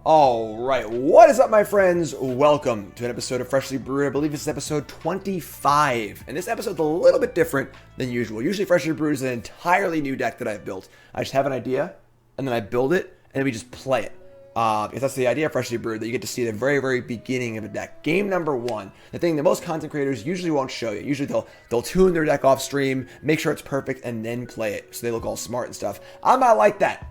Alright, what is up my friends? Welcome to an episode of Freshly Brewed. I believe this is episode 25. And this episode's a little bit different than usual. Usually Freshly Brewed is an entirely new deck that I've built. I just have an idea, and then I build it, and then we just play it. Because that's the idea of Freshly Brewed, that you get to see the very, very beginning of a deck. Game number one, the thing that most content creators usually won't show you. Usually they'll tune their deck off stream, make sure it's perfect, and then play it, so they look all smart and stuff. I'm not like that.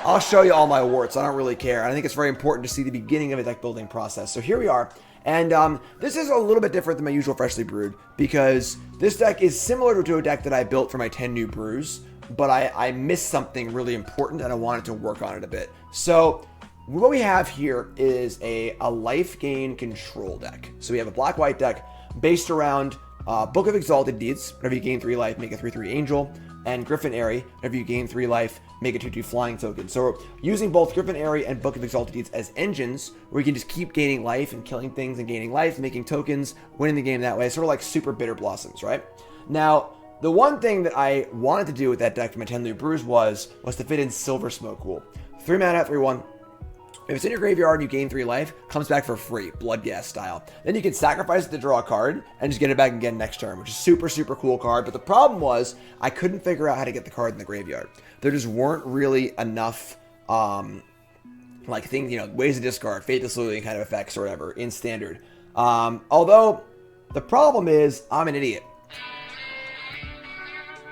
I'll show you all my warts. I don't really care. I think it's very important to see the beginning of a deck building process. So here we are. And this is a little bit different than my usual Freshly Brewed, because this deck is similar to a deck that I built for my 10 new brews, but I missed something really important and I wanted to work on it a bit. So what we have here is a life gain control deck. So we have a black-white deck based around Book of Exalted Deeds. Whenever you gain 3 life, make a 3/3 angel. And Griffin Aerie, whenever you gain 3 life, make a 2/2 flying token. So we're using both Griffin Aerie and Book of Exalted Deeds as engines, where you can just keep gaining life and killing things and gaining life, making tokens, winning the game that way. Sort of like super bitter blossoms, right? Now, the one thing that I wanted to do with that deck for my 10 new brews was to fit in Silversmote Ghoul. 3 mana, 3/1. If it's in your graveyard and you gain 3 life, comes back for free, Bloodghast style. Then you can sacrifice it to draw a card and just get it back again next turn, which is super, super cool card. But the problem was I couldn't figure out how to get the card in the graveyard. There just weren't really enough, like things, ways to discard, Fate Diluting kind of effects or whatever in Standard. Although the problem is I'm an idiot.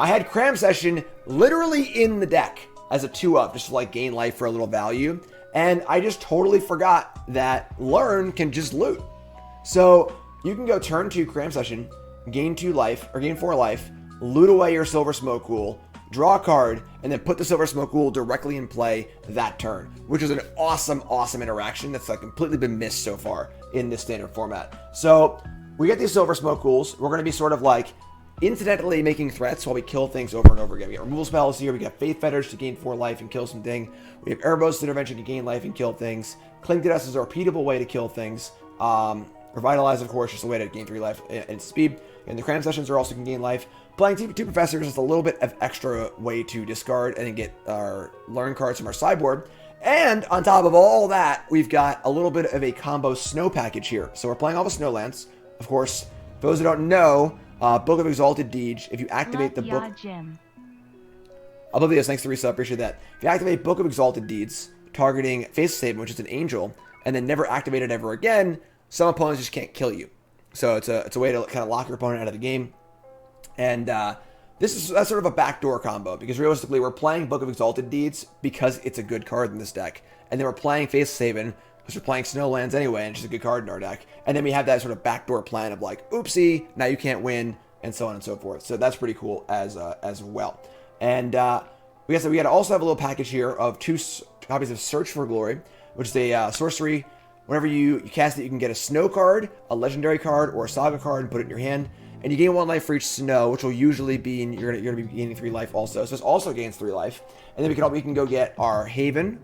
I had Cram Session literally in the deck as a 2-up, just to like gain life for a little value. And I just totally forgot that Learn can just loot. So you can go turn 2 Cram Session, gain 2 life, or gain 4 life, loot away your Silversmote Ghoul, draw a card, and then put the Silversmote Ghoul directly in play that turn, which is an awesome, awesome interaction that's like completely been missed so far in this standard format. So we get these Silversmote Ghouls. We're going to be sort of like incidentally making threats while we kill things over and over again. We got removal spells here. We got Faith Fetters to gain 4 life and kill something. We have Erebos Intervention to gain life and kill things. Cling to Dust is a repeatable way to kill things. Revitalize, of course, just a way to gain 3 life and speed. And the Cram Sessions are also can gain life. Playing 2 Professors is a little bit of extra way to discard and then get our Learn cards from our sideboard. And on top of all that, we've got a little bit of a combo snow package here. So we're playing all the Snowlands. Of course, for those who don't know, Book of Exalted Deeds, if you activate the book... Oblivious, thanks to resub, appreciate that. If you activate Book of Exalted Deeds, targeting Faceless Haven, which is an angel, and then never activate it ever again, some opponents just can't kill you. So it's a way to kind of lock your opponent out of the game. And that's sort of a backdoor combo, because realistically, we're playing Book of Exalted Deeds because it's a good card in this deck. And then we're playing Faceless Haven, because we're playing Snowlands anyway, and it's just a good card in our deck. And then we have that sort of backdoor plan of like, oopsie, now you can't win, and so on and so forth. So that's pretty cool as well. And we gotta also have a little package here of 2 copies of Search for Glory, which is a sorcery. Whenever you cast it, you can get a snow card, a legendary card, or a saga card and put it in your hand. And you gain 1 life for each snow, which will usually be, you're gonna be gaining 3 life also. So this also gains 3 life. And then we can go get our Haven.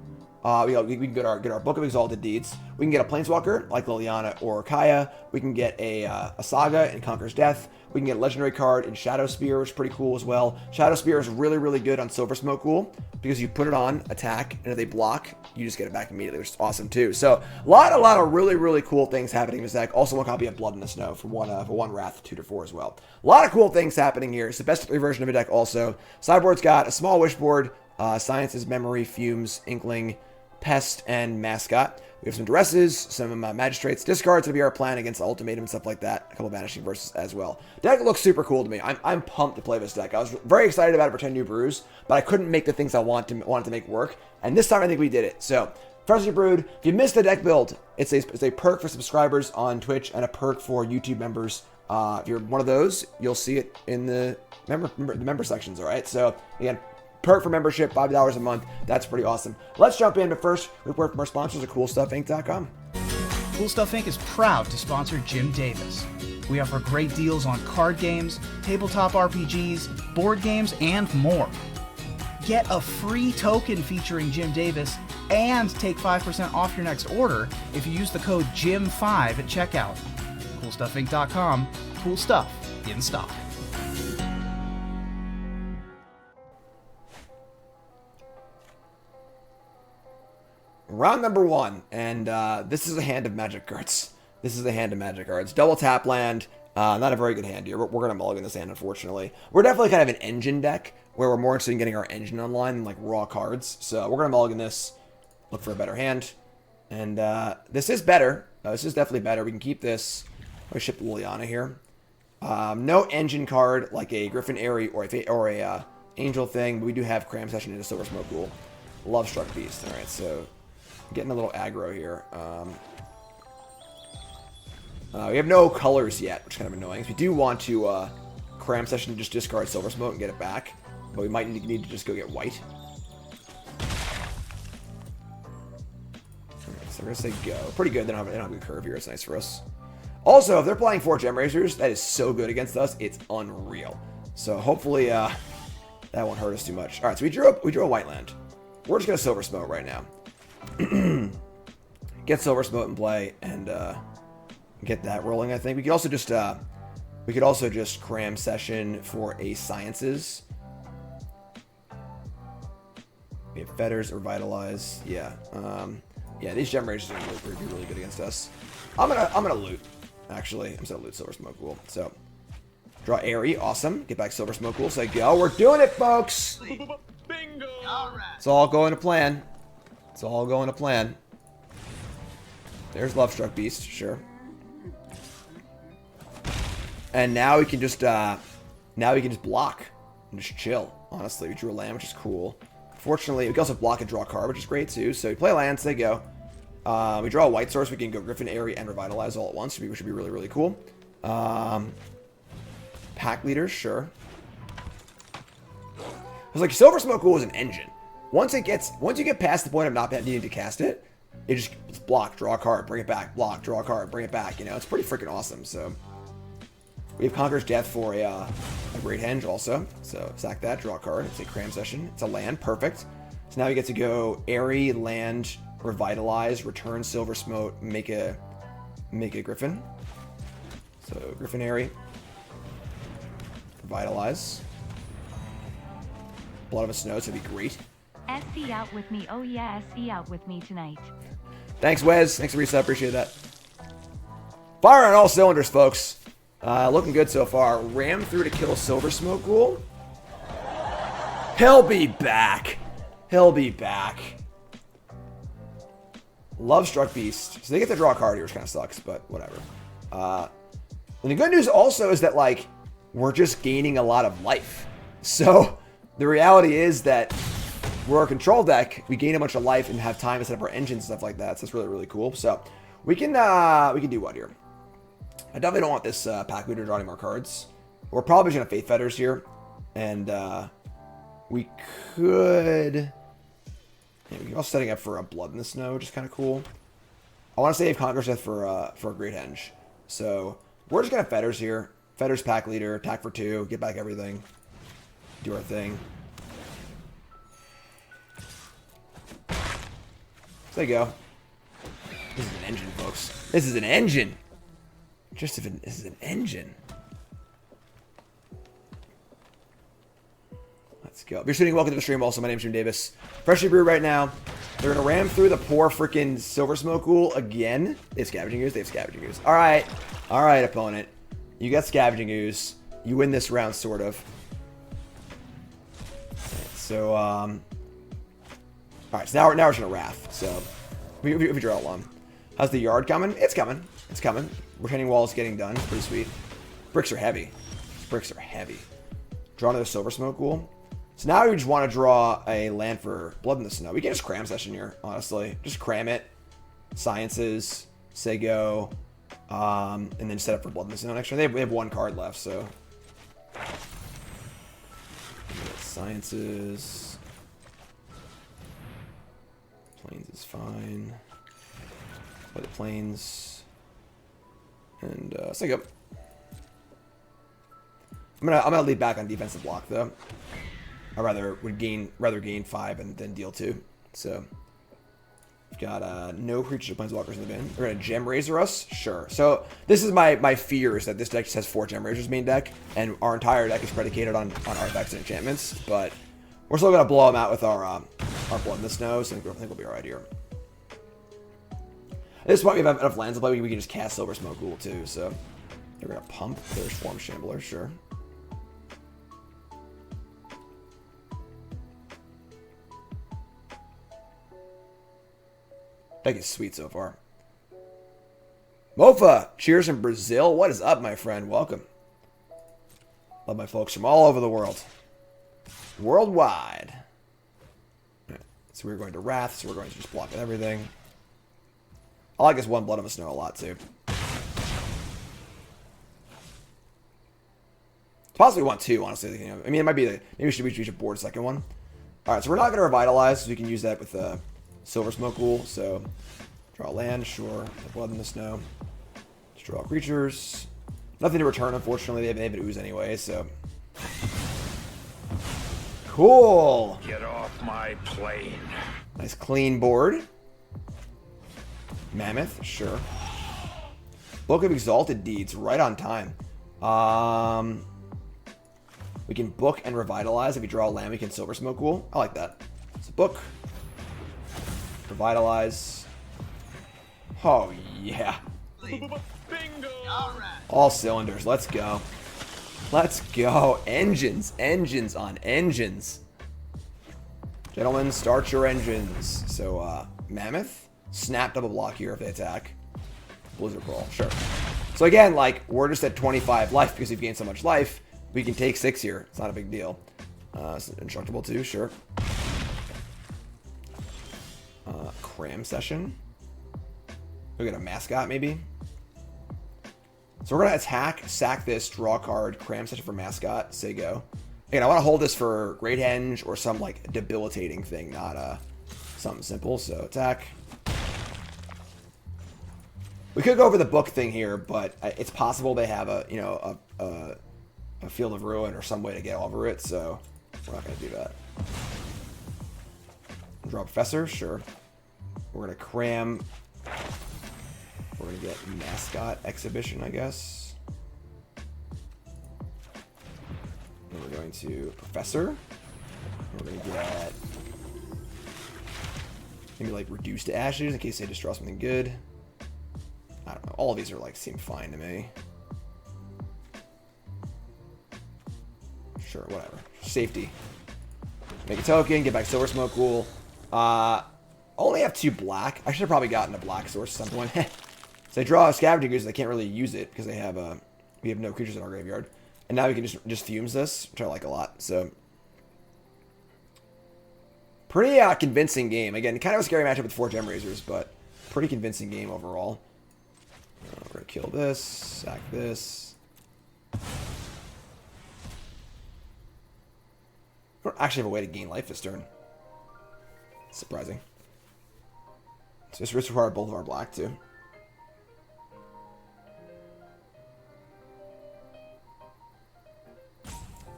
We can get our Book of Exalted Deeds. We can get a Planeswalker like Liliana or Kaya. We can get a Saga in Conquer's Death. We can get a legendary card in Shadowspear, which is pretty cool as well. Shadowspear is really, really good on Silversmote Ghoul because you put it on, attack, and if they block, you just get it back immediately, which is awesome too. So a lot of really, really cool things happening in this deck. Also, 1 copy of Blood in the Snow for one Wrath, 2 to 4 as well. A lot of cool things happening here. It's the best of 3 version of a deck also. Sideboard's got a small Wishboard, Science's Memory, Fumes, Inkling, Pest, and Mascot. We have some Duresses, some Magistrates, discards to be our plan against Ultimatum and stuff like that. A couple Vanishing Verses as well. Deck looks super cool to me. I'm pumped to play this deck. I was very excited about it for 10 new brews, but I couldn't make the things I wanted to make work. And this time I think we did it. So, Freshly Brewed, if you missed the deck build, it's a perk for subscribers on Twitch and a perk for YouTube members. If you're one of those, you'll see it in the member sections, all right? So, again, perk for membership, $5 a month. That's pretty awesome. Let's jump in, but first, we work from our sponsors at CoolStuffInc.com. Cool Stuff Inc. is proud to sponsor Jim Davis. We offer great deals on card games, tabletop RPGs, board games, and more. Get a free token featuring Jim Davis and take 5% off your next order if you use the code JIM5 at checkout. CoolStuffInc.com. Cool stuff in stock. round number 1, and this is a hand of magic cards. This is a hand of magic cards. Double tap land. Not a very good hand here. We're going to mulligan this hand, unfortunately. We're definitely kind of an engine deck, where we're more interested in getting our engine online than, like, raw cards. So we're going to mulligan this, look for a better hand. And this is better. This is definitely better. We can keep this. I ship Liliana here. No engine card, like a Griffin Aerie or a Angel thing, but we do have Cram Session into Silversmote Ghoul. Love Struck Beast. Alright, so getting a little aggro here. We have no colors yet, which is kind of annoying. So we do want to Cram Session to just discard Silversmote and get it back, but we might need to just go get white. Alright, so we're going to say go. Pretty good. They don't have a good curve here. It's nice for us. Also, if they're playing 4 Gem Razors, that is so good against us. It's unreal. So hopefully that won't hurt us too much. Alright, so we drew a white land. We're just going to Silversmote right now. Get Silversmote in play and get that rolling, I think. We could also just Cram Session for a Sciences. We have Fetters or Revitalize. Yeah. Yeah, these Gem Razors are going to be really good against us. I'm gonna loot. Actually, I'm just gonna loot Silversmote Ghoul. So draw Aerie, awesome. Get back Silversmote Ghoul. So go. We're doing it, folks. Bingo! It's all going to plan. It's all going to plan. There's Love Struck Beast, sure. And now we can just block and just chill. Honestly, we drew a land, which is cool. Fortunately, we can also block and draw a card, which is great too. So we play lands, they go. We draw a white source. We can go Griffin Aerie and Revitalize all at once, which should be really, really cool. Pack leaders, sure. It's like Silversmote Ghoul is an engine. Once you get past the point of not needing to cast it, it's block, draw a card, bring it back, block, draw a card, bring it back. You know, it's pretty freaking awesome. So we have Conqueror's Death for a Great Henge also. So sack that, draw a card. It's a Cram Session. It's a land, perfect. So now we get to go Aerie, land, Revitalize, return Silversmote, make a Griffin. So Griffin Aerie, Revitalize. Blood of a Snow, so that'd be great. SC out with me, oh yeah, SC out with me tonight. Thanks, Wes. Thanks for reset, appreciate that. Fire on all cylinders, folks. Looking good so far. Ram through to kill Silversmote Ghoul. He'll be back. He'll be back. Love Struck Beast. So they get to draw a card here, which kind of sucks, but whatever. And the good news also is that, like, we're just gaining a lot of life. So the reality is that we're a control deck. We gain a bunch of life and have time to set up our engines and stuff like that. So that's really, really cool. So we can do what here? I definitely don't want this pack leader to draw any more cards. We're probably just going to Faith Fetters here. And we could... Yeah, we're also setting up for a Blood in the Snow, which is kind of cool. I want to save Conqueror's Death for a Great Henge. So we're just going to Fetters here. Fetters pack leader, attack for 2, get back everything. Do our thing. So there you go. This is an engine, folks. This is an engine. This is an engine. Let's go. If you're tuning, welcome to the stream also. My name's Jim Davis. Freshly Brewed right now. They're going to ram through the poor freaking Silversmote Ghoul again. They have Scavenging Ooze. They have Scavenging Ooze. All right. All right, opponent. You got Scavenging Ooze. You win this round, sort of. So, all right. So now we're just going to Wrath. So, we draw one. How's the yard coming? It's coming. It's coming. Retaining wall is getting done. Pretty sweet. Bricks are heavy. Bricks are heavy. Draw another Silversmote Ghoul. So now we just want to draw a land for Blood in the Snow. We can just Cram Session here, honestly. Just cram it. Sciences. Say go. And then set up for Blood in the Snow next turn. They have one card left, so. Sciences. Plains is fine. Play the Plains. And say go. I'm gonna lead back on defensive block though. I rather gain 5 and then deal 2. So we've got no creatures or planeswalkers in the bin. They're gonna Gem Razor us, sure. So this is my fear is that this deck just has 4 Gem Razors main deck, and our entire deck is predicated on artifacts and enchantments. But we're still gonna blow them out with our Blood in the Snow. So I think we'll be all right here. At this point, we have enough lands to play. We can just cast Silversmote Ghoul too. So they're gonna pump. There's Form Shambler, sure. Deck is sweet so far. Mofa, cheers from Brazil. What is up, my friend? Welcome. Love my folks from all over the world. Worldwide. Right. So we're going to Wrath, so we're going to just block everything. I like this one Blood of a Snow a lot, too. Possibly want two, honestly. I mean, it might be maybe we should board a second one. Alright, so we're not going to Revitalize, so we can use that with Silversmote Ghoul. So, draw land, sure. Blood in the Snow. Just draw creatures. Nothing to return, unfortunately. They have an ooze anyway, so. Cool. Get off my plane. Nice clean board. Mammoth, sure. Book of Exalted Deeds, right on time. We can book and Revitalize. If we draw a land, we can Silversmote Ghoul. I like that. So book. Revitalize. Oh, yeah. Bingo! All cylinders. Let's go. Let's go. Engines. Engines on engines. Gentlemen, start your engines. So, Mammoth. Snap double block here if they attack. Blizzard Brawl. Sure. So, again, like, we're just at 25 life because we've gained so much life. We can take 6 here. It's not a big deal. Indestructible too. Sure. Cram Session. We got a mascot, maybe. So we're going to attack, sack this, draw a card, Cram Session for mascot, say go. Again, I want to hold this for Great Henge or some, like, debilitating thing, not something simple. So attack. We could go over the book thing here, but it's possible they have a, you know, a Field of Ruin or some way to get over it, so we're not going to do that. Draw Professor, sure. We're going to cram. We're going to get Mascot Exhibition, I guess. And we're going to Professor. We're going to get maybe like Reduce to Ashes in case they just draw something good. I don't know. All of these are like seem fine to me. Sure, whatever. Safety. Make a token, get back Silversmote Ghoul. Only have 2 black. I should have probably gotten a black source at some point. So I draw a Scavenging Goose, I can't really use it because they have we have no creatures in our graveyard. And now we can just fumes this, which I like a lot. So pretty convincing game. Again, kind of a scary matchup with 4 Gem Razors, but pretty convincing game overall. We're gonna kill this, sack this. We don't actually have a way to gain life this turn. Surprising. So this requires both of our black too.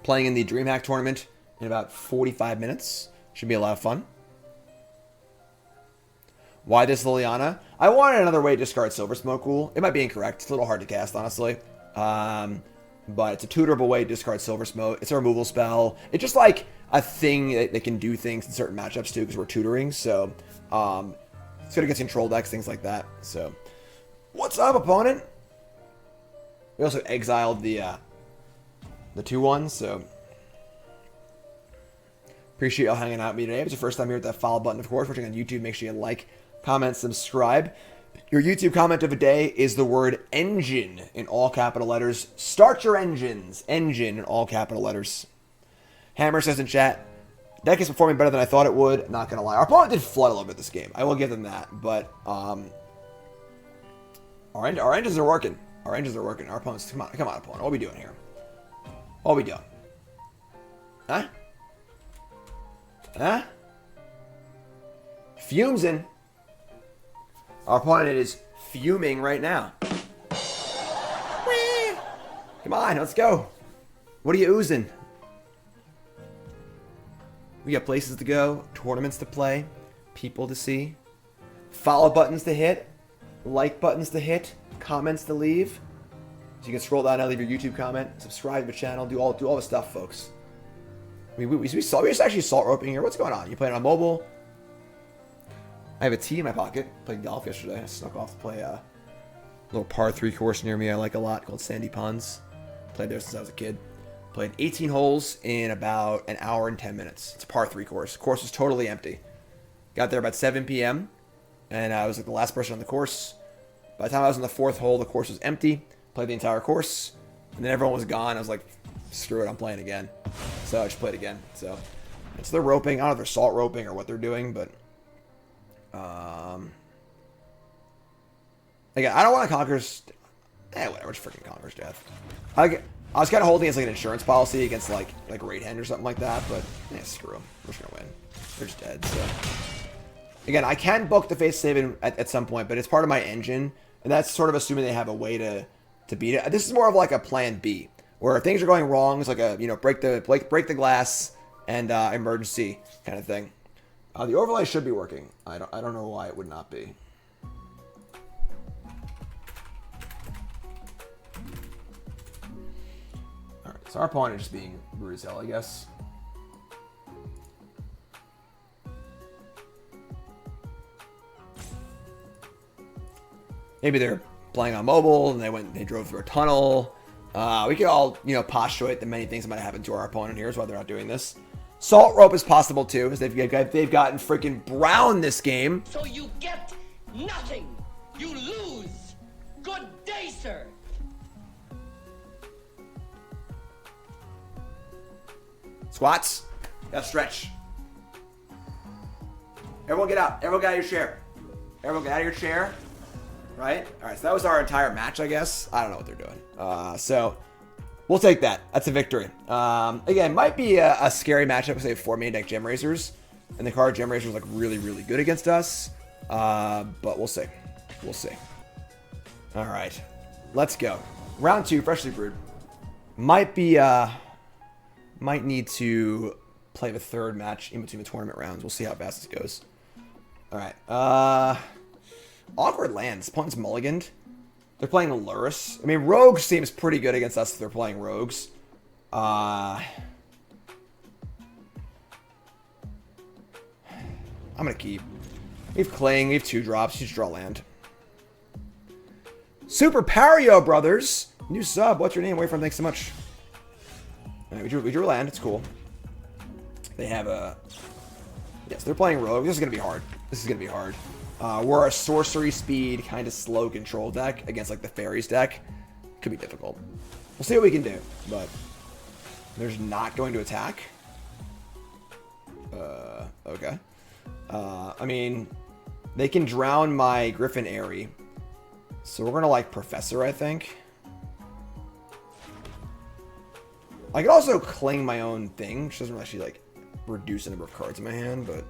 Playing in the DreamHack tournament in about 45 minutes. Should be a lot of fun. Why this Liliana? I wanted another way to discard Silversmote Ghoul. It might be incorrect. It's a little hard to cast, honestly. But it's a tutorable way to discard Silversmote. It's a removal spell. It's just like a thing that can do things in certain matchups too because we're tutoring. So it's good against control decks, things like that. So what's up, opponent? We also exiled the 2/1, so appreciate y'all hanging out with me today. If it's your first time here, hit that follow button, of course. Watching on YouTube, make sure you like, comment, subscribe. Your YouTube comment of the day is the word engine in all capital letters. Start your engines. Engine in all capital letters. Hammer says in chat, deck is performing better than I thought it would. Not going to lie. Our opponent did flood a little bit this game. I will give them that. But our engines are working. Our engines are working. Our opponents, come on, opponent. What are we doing here? What are we doing? Huh? Huh? Fumes in. Our opponent is fuming right now. Whee! Come on, let's go. What are you oozing? We got places to go, tournaments to play, people to see, follow buttons to hit, like buttons to hit, comments to leave. So you can scroll down and leave your YouTube comment, subscribe to the channel, do all the stuff, folks. We just actually salt roping here. What's going on? You playing on mobile? I have a tee in my pocket. Played golf yesterday. I snuck off to play a little par 3 course near me I like a lot called Sandy Ponds. Played there since I was a kid. Played 18 holes in about an hour and 10 minutes. It's a par 3 course. The course was totally empty. Got there about 7 p.m. and I was like the last person on the course. By the time I was on the 4th hole, the course was empty. Played the entire course. And then everyone was gone. I was like, screw it, I'm playing again. So I just played again. So it's their roping. I don't know if they're salt roping or what they're doing, but again, I don't want to Conqueror's. Whatever, just freaking Conqueror's Death. I was kind of holding it as like an insurance policy against like Raid Hand or something like that, but screw them. We're just gonna win. They're just dead. So again, I can book the Faceless Haven at some point, but it's part of my engine, and that's sort of assuming they have a way to beat it. This is more of like a plan B, where if things are going wrong, it's like a break the glass and emergency kind of thing. The overlay should be working. I don't know why it would not be. All right, so our opponent is just being rude as hell, I guess. Maybe they're playing on mobile and they drove through a tunnel. We could all postulate the many things that might happen to our opponent here is why they're not doing this. Salt rope is possible too, because they've gotten freaking brown this game. So you get nothing. You lose. Good day, sir. Squats. Gotta stretch. Everyone get out. Everyone get out of your chair. Everyone get out of your chair. Right? Alright, so that was our entire match, I guess. I don't know what they're doing. So we'll take that. That's a victory. Again, might be a scary matchup because they have 4 main deck Gem Razors. And the card Gem Razor is like really, really good against us. But we'll see. We'll see. Alright. Let's go. Round 2, Freshly Brewed. Might need to play the 3rd match in between the tournament rounds. We'll see how fast this goes. Alright. Awkward lands. Opponent's mulliganed. They're playing Lurrus. I mean, Rogues seems pretty good against us if they're playing Rogues. I'm going to keep. We have Cling. We have 2 drops. You just draw land. Super Pario Brothers. New sub. What's your name? Wait for him. Thanks so much. All right, we drew land. It's cool. They have a... Yes, they're playing Rogue. This is going to be hard. This is going to be hard. We're a sorcery speed kind of slow control deck against like the fairies deck. Could be difficult. We'll see what we can do, but there's not going to attack. Okay. I mean, they can drown my Griffin Aerie, so we're gonna like Professor, I think. I could also cling my own thing, which doesn't actually like reduce the number of cards in my hand, but.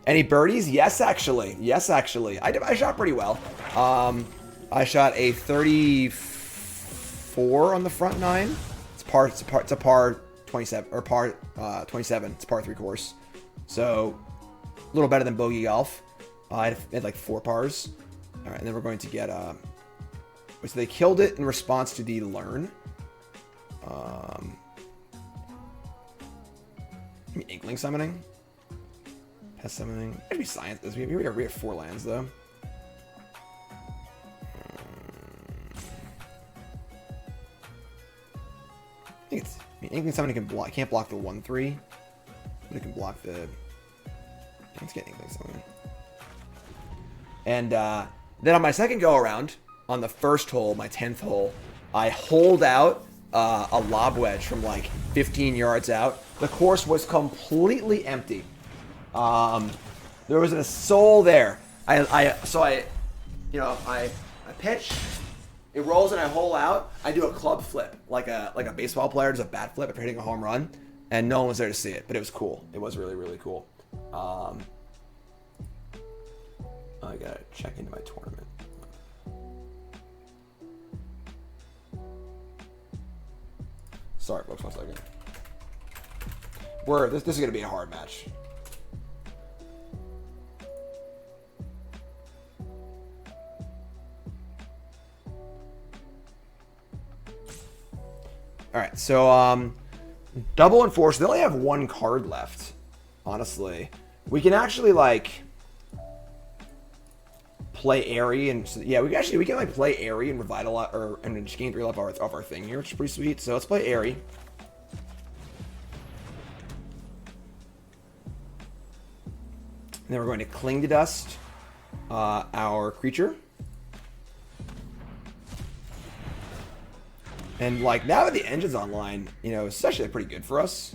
Any birdies? Yes, actually. Yes, actually. I shot pretty well. I shot a 34 on the front 9. It's a par 27 or par 27. It's a par 3 course. So a little better than bogey golf. I had like 4 pars. All right, and then we're going to get so they killed it in response to the learn. Inkling summoning. Pest summoning. Maybe science. We have 4 lands though. I think it's. Inkling summoning can block. Can't block the 1/3, but it can block the. Let's get Inkling summoning. And then on my second go around, on the first hole, my 10th hole, I hold out a lob wedge from like 15 yards out. The course was completely empty. There wasn't a soul there. I pitch, it rolls and I hole out. I do a club flip, like a baseball player does a bat flip after hitting a home run, and no one was there to see it, but it was cool. It was really, really cool. I gotta check into my tournament. Sorry, folks, 1 second. This is gonna be a hard match. Alright, so double enforce. They only have 1 card left, honestly. We can actually like play Aerie, and so, yeah, we can like play Aerie and Revitalize, and just gain 3 life off our thing here, which is pretty sweet. So let's play Aerie. And then we're going to Cling to Dust our creature. And like now that the engine's online, you know, it's actually pretty good for us.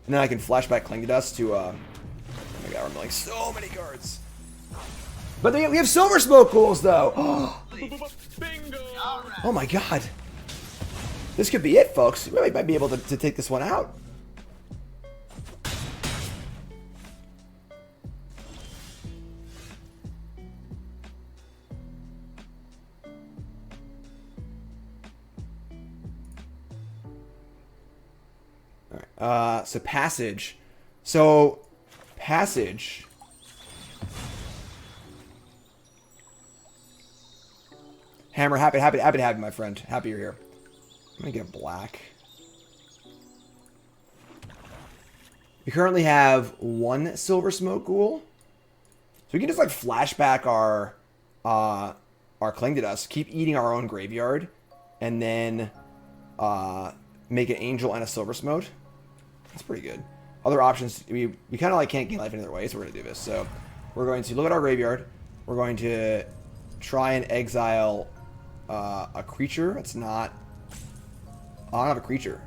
And then I can flashback Cling to Dust to oh my god, I'm like so many cards. But we have Silversmote Ghouls though. Bingo! Oh my god. This could be it, folks. We might be able to take this one out. Alright, so Passage. So, Passage. Hammer, happy to have you, my friend. Happy you're here. I'm gonna get a black. We currently have 1 Silversmote Ghoul. So we can just like flashback our Cling to Dust, keep eating our own graveyard, and then make an Angel and a Silversmote. That's pretty good. Other options, we kind of like can't gain life any other way, so we're gonna do this. So we're going to look at our graveyard. We're going to try and exile a creature. It's not. I don't have a creature.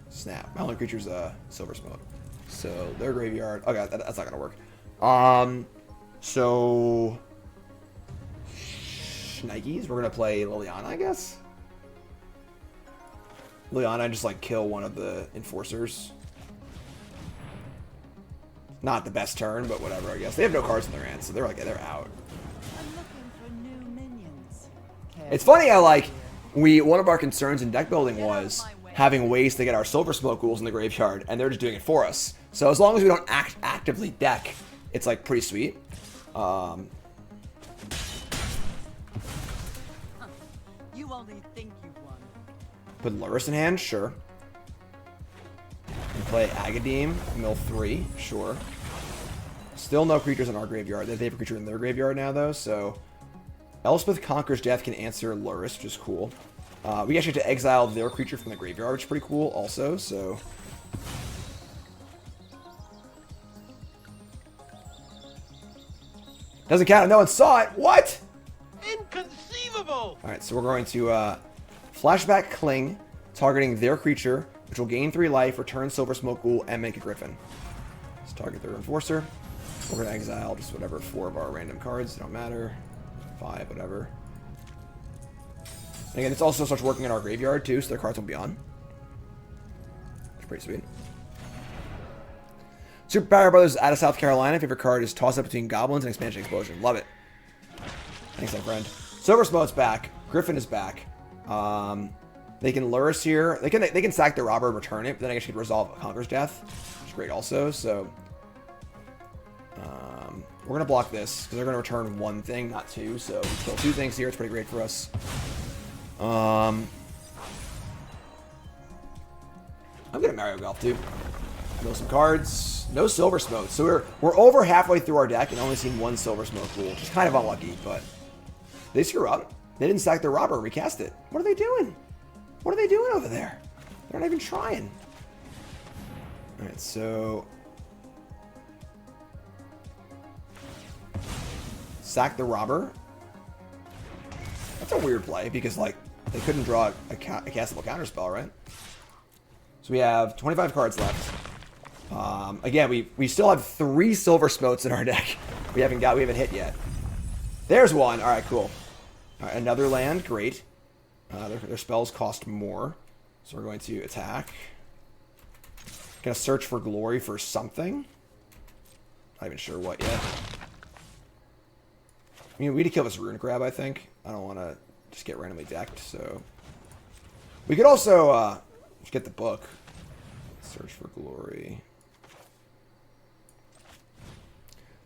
Snap. My only creature's a Silversmote. So their graveyard. Okay, that's not gonna work. So Schnikes. We're gonna play Liliana, I guess. Liliana and just like kill one of the enforcers. Not the best turn, but whatever. I guess they have no cards in their hand, so they're out. It's funny how like one of our concerns in deck building was having ways to get our Silversmote Ghouls in the graveyard, and they're just doing it for us. So as long as we don't actively deck, it's like pretty sweet. You only think you won. Put Lurrus in hand, sure. And play Agadeem, mill 3, sure. Still no creatures in our graveyard. They have a creature in their graveyard now, though, so Elspeth Conquers Death can answer Lurrus, which is cool. We actually have to exile their creature from the graveyard, which is pretty cool also, so. Doesn't count if no one saw it. What? Inconceivable! Alright, so we're going to flashback Cling, targeting their creature, which will gain 3 life, return Silversmote Ghoul, and make a Griffin. Let's target their Enforcer. We're going to exile just whatever 4 of our random cards. They don't matter. 5, whatever. And again, this also starts working in our graveyard too, so their cards will be on. That's pretty sweet. Super Power Brothers out of South Carolina. Favorite card is Toss Up Between Goblins and Expansion Explosion. Love it. Thanks, my friend. Silversmote's back. Griffin is back. They can Lurrus here. They can sack the Robber and return it, but then I guess you can resolve Conqueror's Death, which is great also. So we're gonna block this because they're gonna return 1 thing, not 2. So we kill 2 things here. It's pretty great for us. I'm gonna Mario Golf too. Mill some cards. No Silversmote. So we're over halfway through our deck and only seen 1 Silversmote Ghoul, which is kind of unlucky, but they screw up. They didn't sack their Robber, recast it. What are they doing? What are they doing over there? They're not even trying. Alright, so sack the Robber. That's a weird play because like they couldn't draw a castable counterspell, right? So we have 25 cards left. Again, we still have 3 Silversmotes in our deck. We haven't hit yet. There's one. All right, cool. All right, another land, great. Their spells cost more, so we're going to attack. Gonna search for glory for something. Not even sure what yet. I mean, we need to kill this Rune Grab, I think. I don't want to just get randomly decked, so we could also just get the book. Search for glory.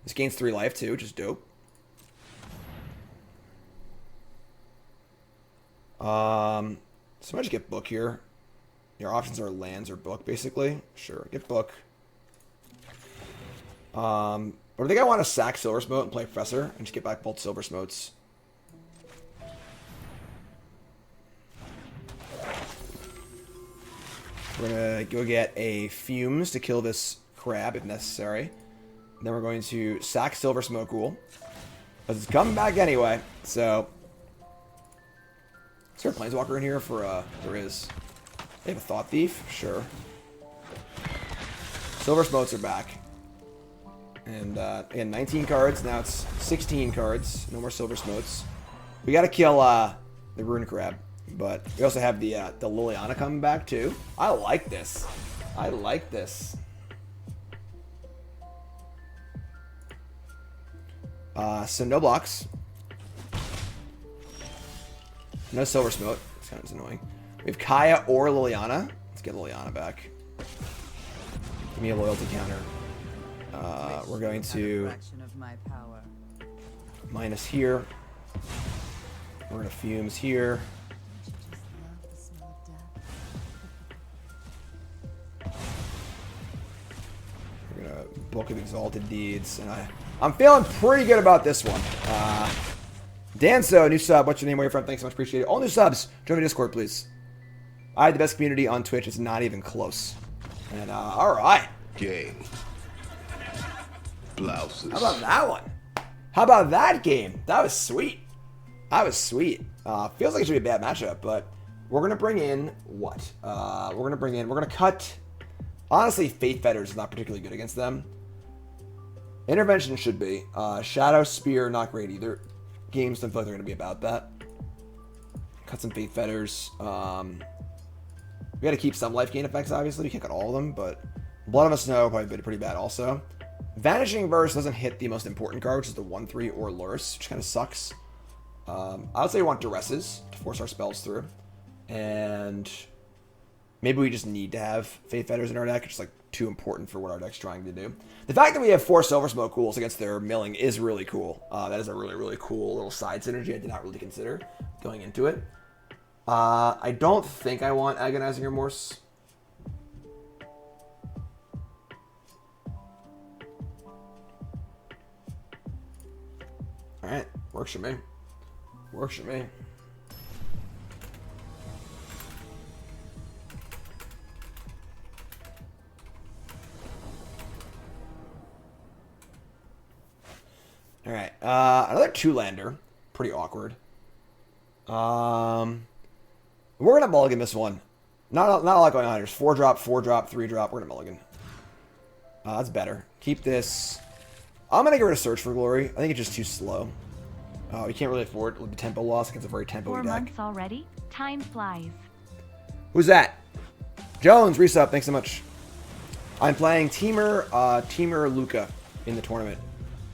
This gains 3 life too, which is dope. So I just get book here. Your options are lands or book, basically. Sure, get book. Or do you think I want to sack Silversmote and play Professor and just get back both Silversmotes? We're going to go get a Fumes to kill this crab if necessary. And then we're going to sack Silversmote Ghoul. But it's coming back anyway, so... Is there a Planeswalker in here for, there is. They have a Thought Thief? Sure. Silversmotes are back. And, again, 19 cards, now it's 16 cards. No more Silversmotes. We gotta kill, the Rune Crab. But we also have the Liliana coming back, too. I like this. I like this. So no blocks. No Silversmote. It's kind of annoying. We have Kaya or Liliana. Let's get Liliana back. Give me a loyalty counter. We're going to minus here. We're going to Fumes here. We're going to Book of Exalted Deeds. And I'm feeling pretty good about this one. Danso, new sub. What's your name? Where you from? Thanks so much. Appreciate it. All new subs. Join the Discord, please. I had the best community on Twitch. It's not even close. And, alright. Game. Blouses. How about that one? How about that game? That was sweet. That was sweet. Feels like it should be a bad matchup, but we're going to bring in what? We're going to cut... Honestly, Fetters is not particularly good against them. Intervention should be. Shadowspear, not great either. Games don't feel like they're going to be about that. Cut some Fetters. We got to keep some life gain effects, obviously. We can't cut all of them, but Blood of a Snow probably pretty bad also. Vanishing Verse doesn't hit the most important card, which is the 1/3 or Lurrus, which kind of sucks. I would say we want Duresses to force our spells through. And maybe we just need to have Fetters in our deck. It's just like too important for what our deck's trying to do. The fact that we have 4 Silversmote Ghouls against their milling is really cool. That is a really, really cool little side synergy I did not really consider going into it. I don't think I want Agonizing Remorse. Alright, works for me. Works for me. Alright, another 2-lander. Pretty awkward. We're gonna mulligan this one. Not a lot going on here. There's 4-drop, 4-drop, 3-drop. We're gonna mulligan. That's better. Keep this. I'm gonna get rid of Search for Glory. I think it's just too slow. We can't really afford the tempo loss against a very tempo-y deck. 4 months already? Time flies. Who's that? Jones, resub. Thanks so much. I'm playing Teamer Luca in the tournament.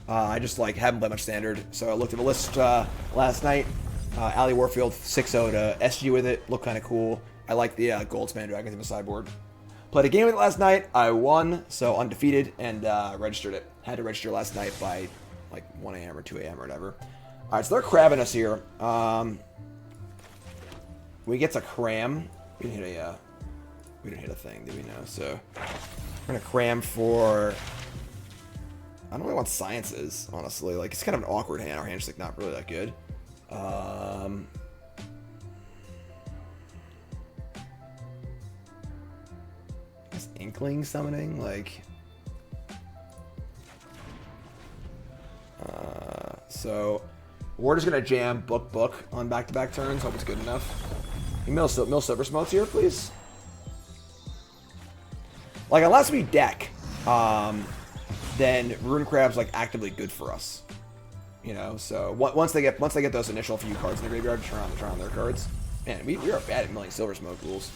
I just haven't played much standard, so I looked at the list last night. Ali Warfield 6-0 to SG with it. Looked kind of cool. I like the Gold Span Dragons in the sideboard. Played a game with it last night. I won, so undefeated, and registered it. Had to register last night by 1 a.m. or 2 a.m. or whatever. All right, so they're crabbing us here. We get to cram. We didn't hit a thing, did we? No. So we're gonna cram for. I don't really want Sciences, honestly. It's kind of an awkward hand. Our hand's just not really that good. Inkling summoning, so we're just gonna jam book on back-to-back turns. Hope it's good enough. Can you mill Silversmotes here, please? Unless we deck, then Rune Crab's actively good for us. You know, so once they get those initial few cards in the graveyard, turn on their cards. Man, we are bad at milling Silversmote Ghouls.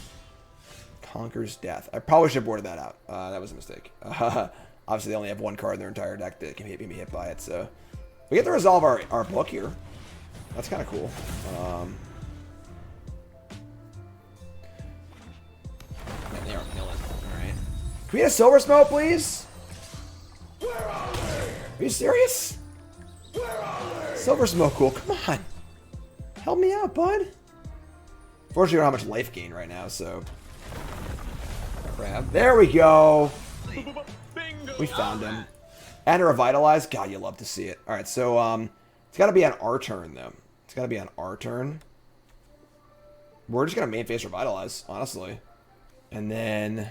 Conquers Death. I probably should have boarded that out. That was a mistake. Obviously, they only have 1 card in their entire deck that can be hit by it, so we get to resolve our book here. That's kind of cool. Man, they are milling. All right. Can we get a Silversmote, please? Are you serious? Silversmote Ghoul, come on. Help me out, bud. Fortunately, I don't have much life gain right now, so. Crab. There we go. We found him. And a Revitalize. God, you love to see it. All right, so it's got to be on our turn, though. It's got to be on our turn. We're just going to main phase Revitalize, honestly. And then...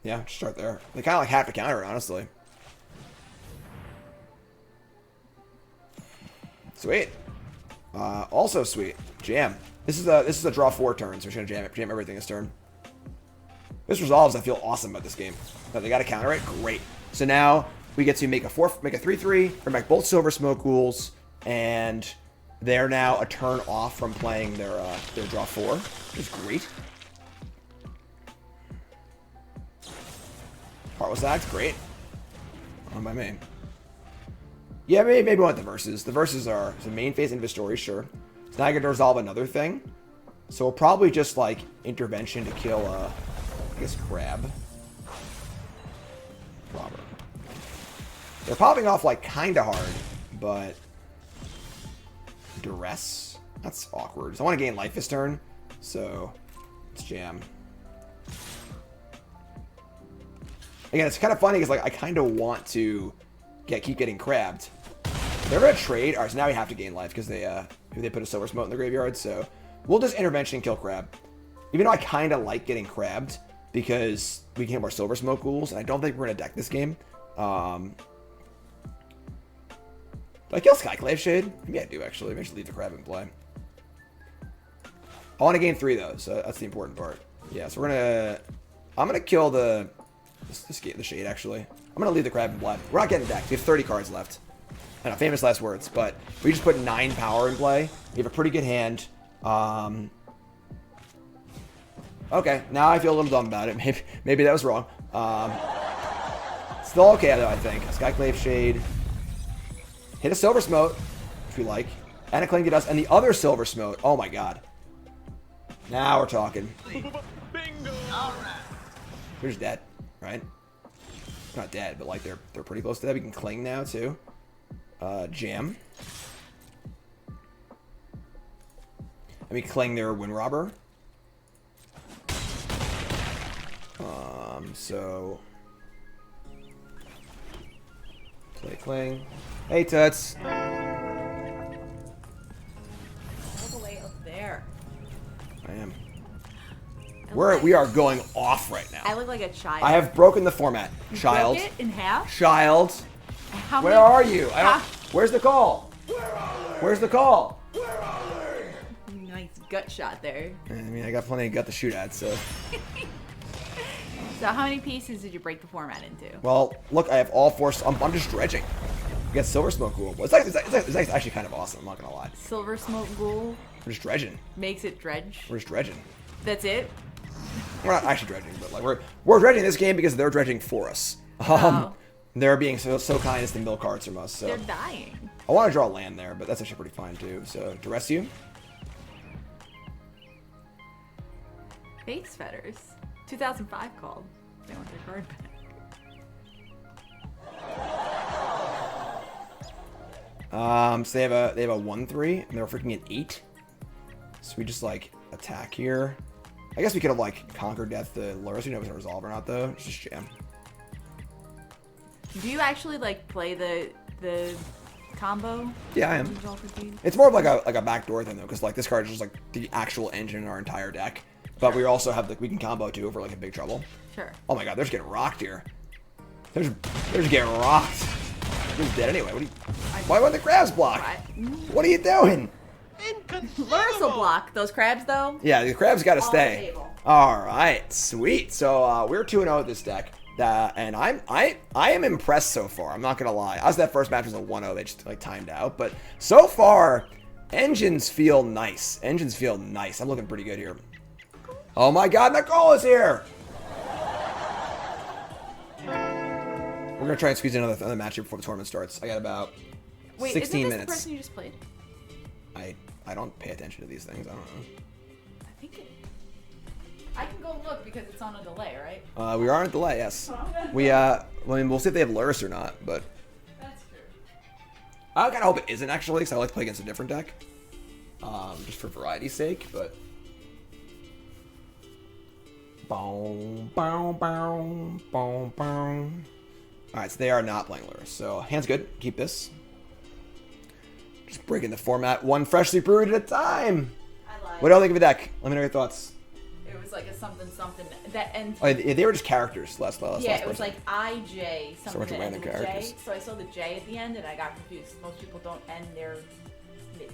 yeah, just start there. They kind of like have to counter it, honestly. Sweet. Also sweet. Jam. This is a draw 4 turn, so we're just gonna jam everything this turn. This resolves. I feel awesome about this game. But they got to counter it. Great. So now we get to make a 3/3, bring back both Silversmote Ghouls, and they're now a turn off from playing their draw 4, which is great. Heartless Act, great. On by me. Yeah, maybe we want the verses. The verses are the main phase into the story, sure. It's not going to resolve another thing. So we'll probably just, like, intervention to kill, I guess, Crab. Robber. They're popping off, like, kind of hard, but... Duress? That's awkward. So I want to gain life this turn, so let's jam. Again, it's kind of funny because, like, I kind of want to keep getting crabbed. They're going to trade. All right, so now we have to gain life because they put a Silversmote in the graveyard, so we'll just intervention and kill Crab. Even though I kind of like getting crabbed because we can have our Silversmote Ghouls, and I don't think we're going to deck this game. Do I kill Skyclave Shade? Maybe I do, actually. Maybe I should leave the Crab in play. I want to gain 3, though, so that's the important part. Yeah, so we're going to... I'm going to kill the Shade, actually. I'm going to leave the Crab in play. We're not getting decked. We have 30 cards left. I know, famous last words, but we just put 9 power in play. We have a pretty good hand. Okay, now I feel a little dumb about it. Maybe that was wrong. Still okay, though, I think. Skyclave Shade. Hit a Silversmote, if we like. And a Cling to Dust. And the other Silversmote. Oh, my God. Now we're talking. Bingo! They're just dead, right? Not dead, but like they're pretty close to that. We can Cling now, too. Jam. And we Cling their Wind Robber. So... play Cling. Hey, Toots. All the way up there. I am. We are going off right now. I look like a child. I have broken the format. You Child. broke it in half? Child. How Where many- are you? I don't. Where's the call? Where's the call? Nice gut shot there. I mean, I got plenty of gut to shoot at, so. So how many pieces did you break the format into? Well, look, I have all 4. I'm just dredging. We got Silversmote Ghoul. It's actually kind of awesome. I'm not gonna lie. Silversmote Ghoul We're just dredging. makes it dredge. We're just dredging. That's it? We're not actually dredging, but like we're dredging this game because they're dredging for us. Oh. They're being so kind as to mill cards from us. So They're dying. I want to draw land there, but that's actually pretty fine too. So Duress you. Face Fetters. 2005 called. They want their card back. So they have a 1/3 and they're freaking at 8. So we just like attack here. I guess we could have like conquered death the Lurus. We know if it's gonna resolve or not though. It's just jam. Do you actually like play the combo? Yeah, I am. Exalted Deed? It's more of like a backdoor thing though, because like this card is just like the actual engine in our entire deck. But we also have we can combo too if we're like in big trouble. Sure. Oh my God, they're just getting rocked here. They're just getting rocked. They're just dead anyway. Why won't the crabs block? What are you doing? Lurus will block those crabs though. Yeah, the crabs got to On the stay. table. All right, sweet. So we're 2-0 with this deck. And I am impressed so far. I'm not gonna lie. As that first match was a 1-0, they just like timed out. But so far, engines feel nice. Engines feel nice. I'm looking pretty good here. Oh my God, Nicole is here. We're gonna try and squeeze in another match here before the tournament starts. I got about 16 isn't this minutes. the person you just played? I don't pay attention to these things. I don't know. I think it. I can go look because it's on a delay, right? We are on a delay, yes. We'll see if they have Lurus or not, but That's true. I kind of hope it isn't actually, because I like to play against a different deck, just for variety's sake. But boom, boom, boom, boom, boom. Alright, so they are not playing Lure. So, hand's good. Keep this. Just breaking the format one freshly brewed at a time. I lied. What do you think of the deck? Let me know your thoughts. It was like a something something that and Oh, they were just characters last yeah, it person. was like IJ something. So much that random ended with characters. J. So I saw the J at the end and I got confused. Most people don't end their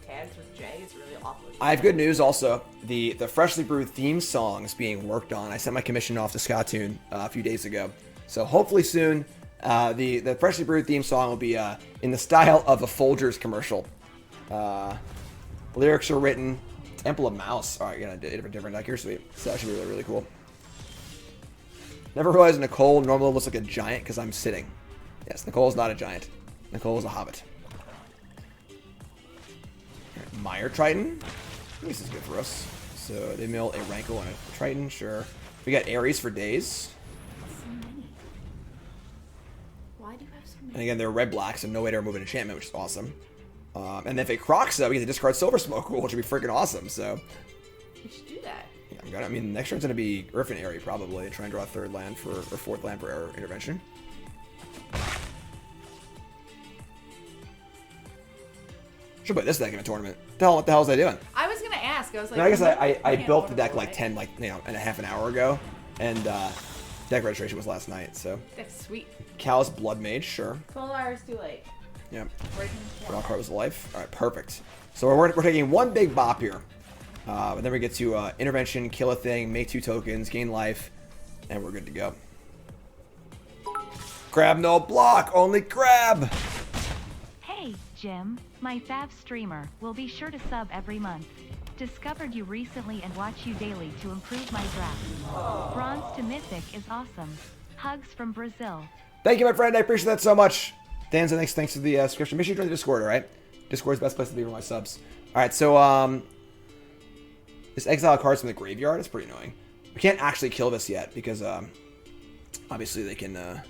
tags with J. It's really awkward. I have good news also. The Freshly Brewed theme song is being worked on. I sent my commission off to Scottoon a few days ago. So hopefully soon, the Freshly Brewed theme song will be in the style of a Folgers commercial. Lyrics are written. Temple of Mouse. Alright, gonna do a different deck here. Sweet. So that should be really, really cool. Never realized Nicole normally looks like a giant because I'm sitting. Yes, Nicole is not a giant. Nicole is a hobbit. Mire Triton. This is good for us. So they mill a Rankle and a Triton, sure. We got Aries for days. So many. Why do you have so many? And again, they're red-black, so no way to remove an enchantment, which is awesome. And if it crocs up, we get to discard Silversmote Ghoul, which would be freaking awesome, so... You should do that. Yeah, I mean, next turn's going to be Griffin Aerie, probably. Try and draw a third land for... or fourth land for our intervention. Should put this deck in a tournament. What the hell was I doing? I was gonna ask. I was like, I guess I can't built the order deck away. like 10, and a half an hour ago, and deck registration was last night. So That's sweet. Callous Blood Mage, sure. 12 hours too late. Yep. Breaking Draw card was life. All right, perfect. So we're taking one big bop here, and then we get to intervention, kill a thing, make 2 tokens, gain life, and we're good to go. Crab no block, only crab. Hey, Jim, my Fav streamer, will be sure to sub every month. Discovered you recently and watch you daily to improve my draft. Bronze to Mythic is awesome. Hugs from Brazil. Thank you, my friend. I appreciate that so much. Danza, thanks for the subscription. Make sure you join the Discord, all right? Discord's the best place to be for my subs. All right, so this exile cards from the graveyard is pretty annoying. We can't actually kill this yet because obviously they can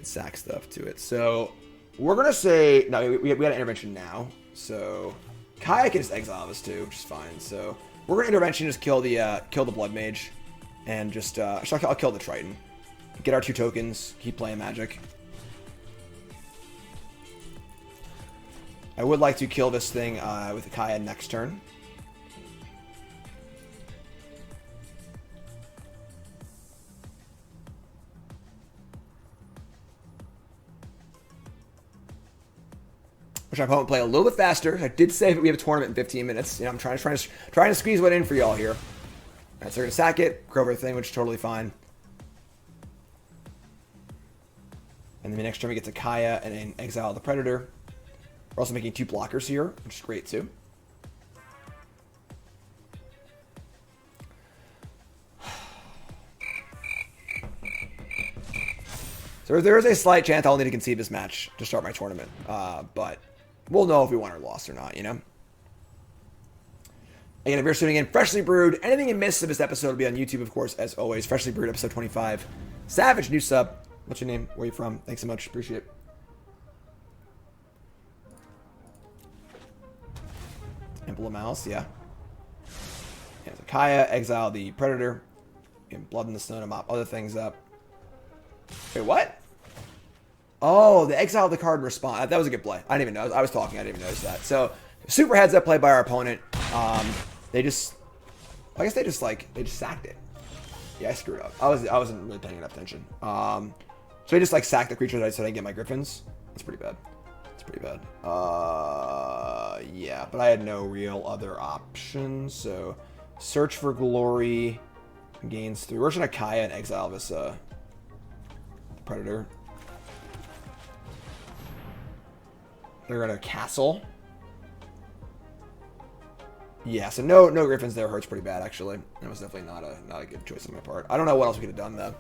sack stuff to it. So we're gonna say no. We got an intervention now. So Kaya can just exile this too, which is fine. So we're gonna intervention, just kill the Blood Mage, and just I'll kill the Triton. Get our 2 tokens. Keep playing Magic. I would like to kill this thing with Kaya next turn. Wish my opponent would play a little bit faster. I did say that we have a tournament in 15 minutes. You know, I'm trying to squeeze one in for y'all here. All right, so we're gonna sack it, grow over the thing, which is totally fine. And then the next turn we get to Kaya and then exile the Predator. We're also making 2 blockers here, which is great too. So there is a slight chance I'll need to concede this match to start my tournament. But we'll know if we won or lost or not, you know? Again, if you're tuning in, Freshly Brewed. Anything you missed of this episode will be on YouTube, of course, as always. Freshly Brewed, episode 25. Savage, new sub. What's your name? Where are you from? Thanks so much. Appreciate it. Temple of Mouse, yeah. Yeah, so Kaya, exile the Predator. Get Blood in the Stone to mop other things up. Wait, what? Oh, they exiled the card in response. That was a good play. I didn't even know. I was talking. I didn't even notice that. So, super heads up play by our opponent. They just, I guess they just sacked it. Yeah, I screwed up. I wasn't really paying enough attention. So they just like sacked the creature that I said I get my Griffins. That's pretty bad. It's pretty bad. Yeah, but I had no real other options. So, search for glory gains 3. We're just gonna Kaya and exile this Predator. They're gonna castle. Yeah, so no Griffins there hurts pretty bad actually. That was definitely not a good choice on my part. I don't know what else we could have done though,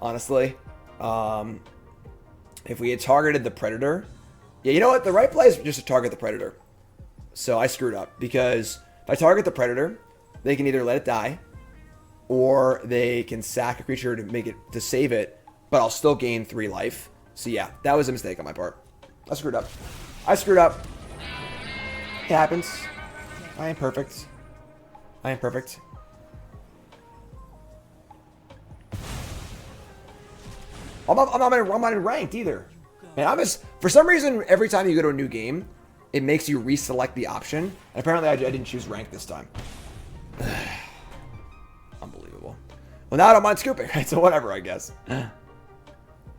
honestly. If we had targeted the Predator, yeah, you know what? The right play is just to target the Predator. So I screwed up because if I target the Predator, they can either let it die, or they can sack a creature to save it, but I'll still gain 3 life. So yeah, that was a mistake on my part. I screwed up. It happens. I am perfect. I'm not in ranked either. Man, for some reason, every time you go to a new game, it makes you reselect the option. And apparently I didn't choose rank this time. Unbelievable. Well, now I don't mind scooping, right? So whatever, I guess.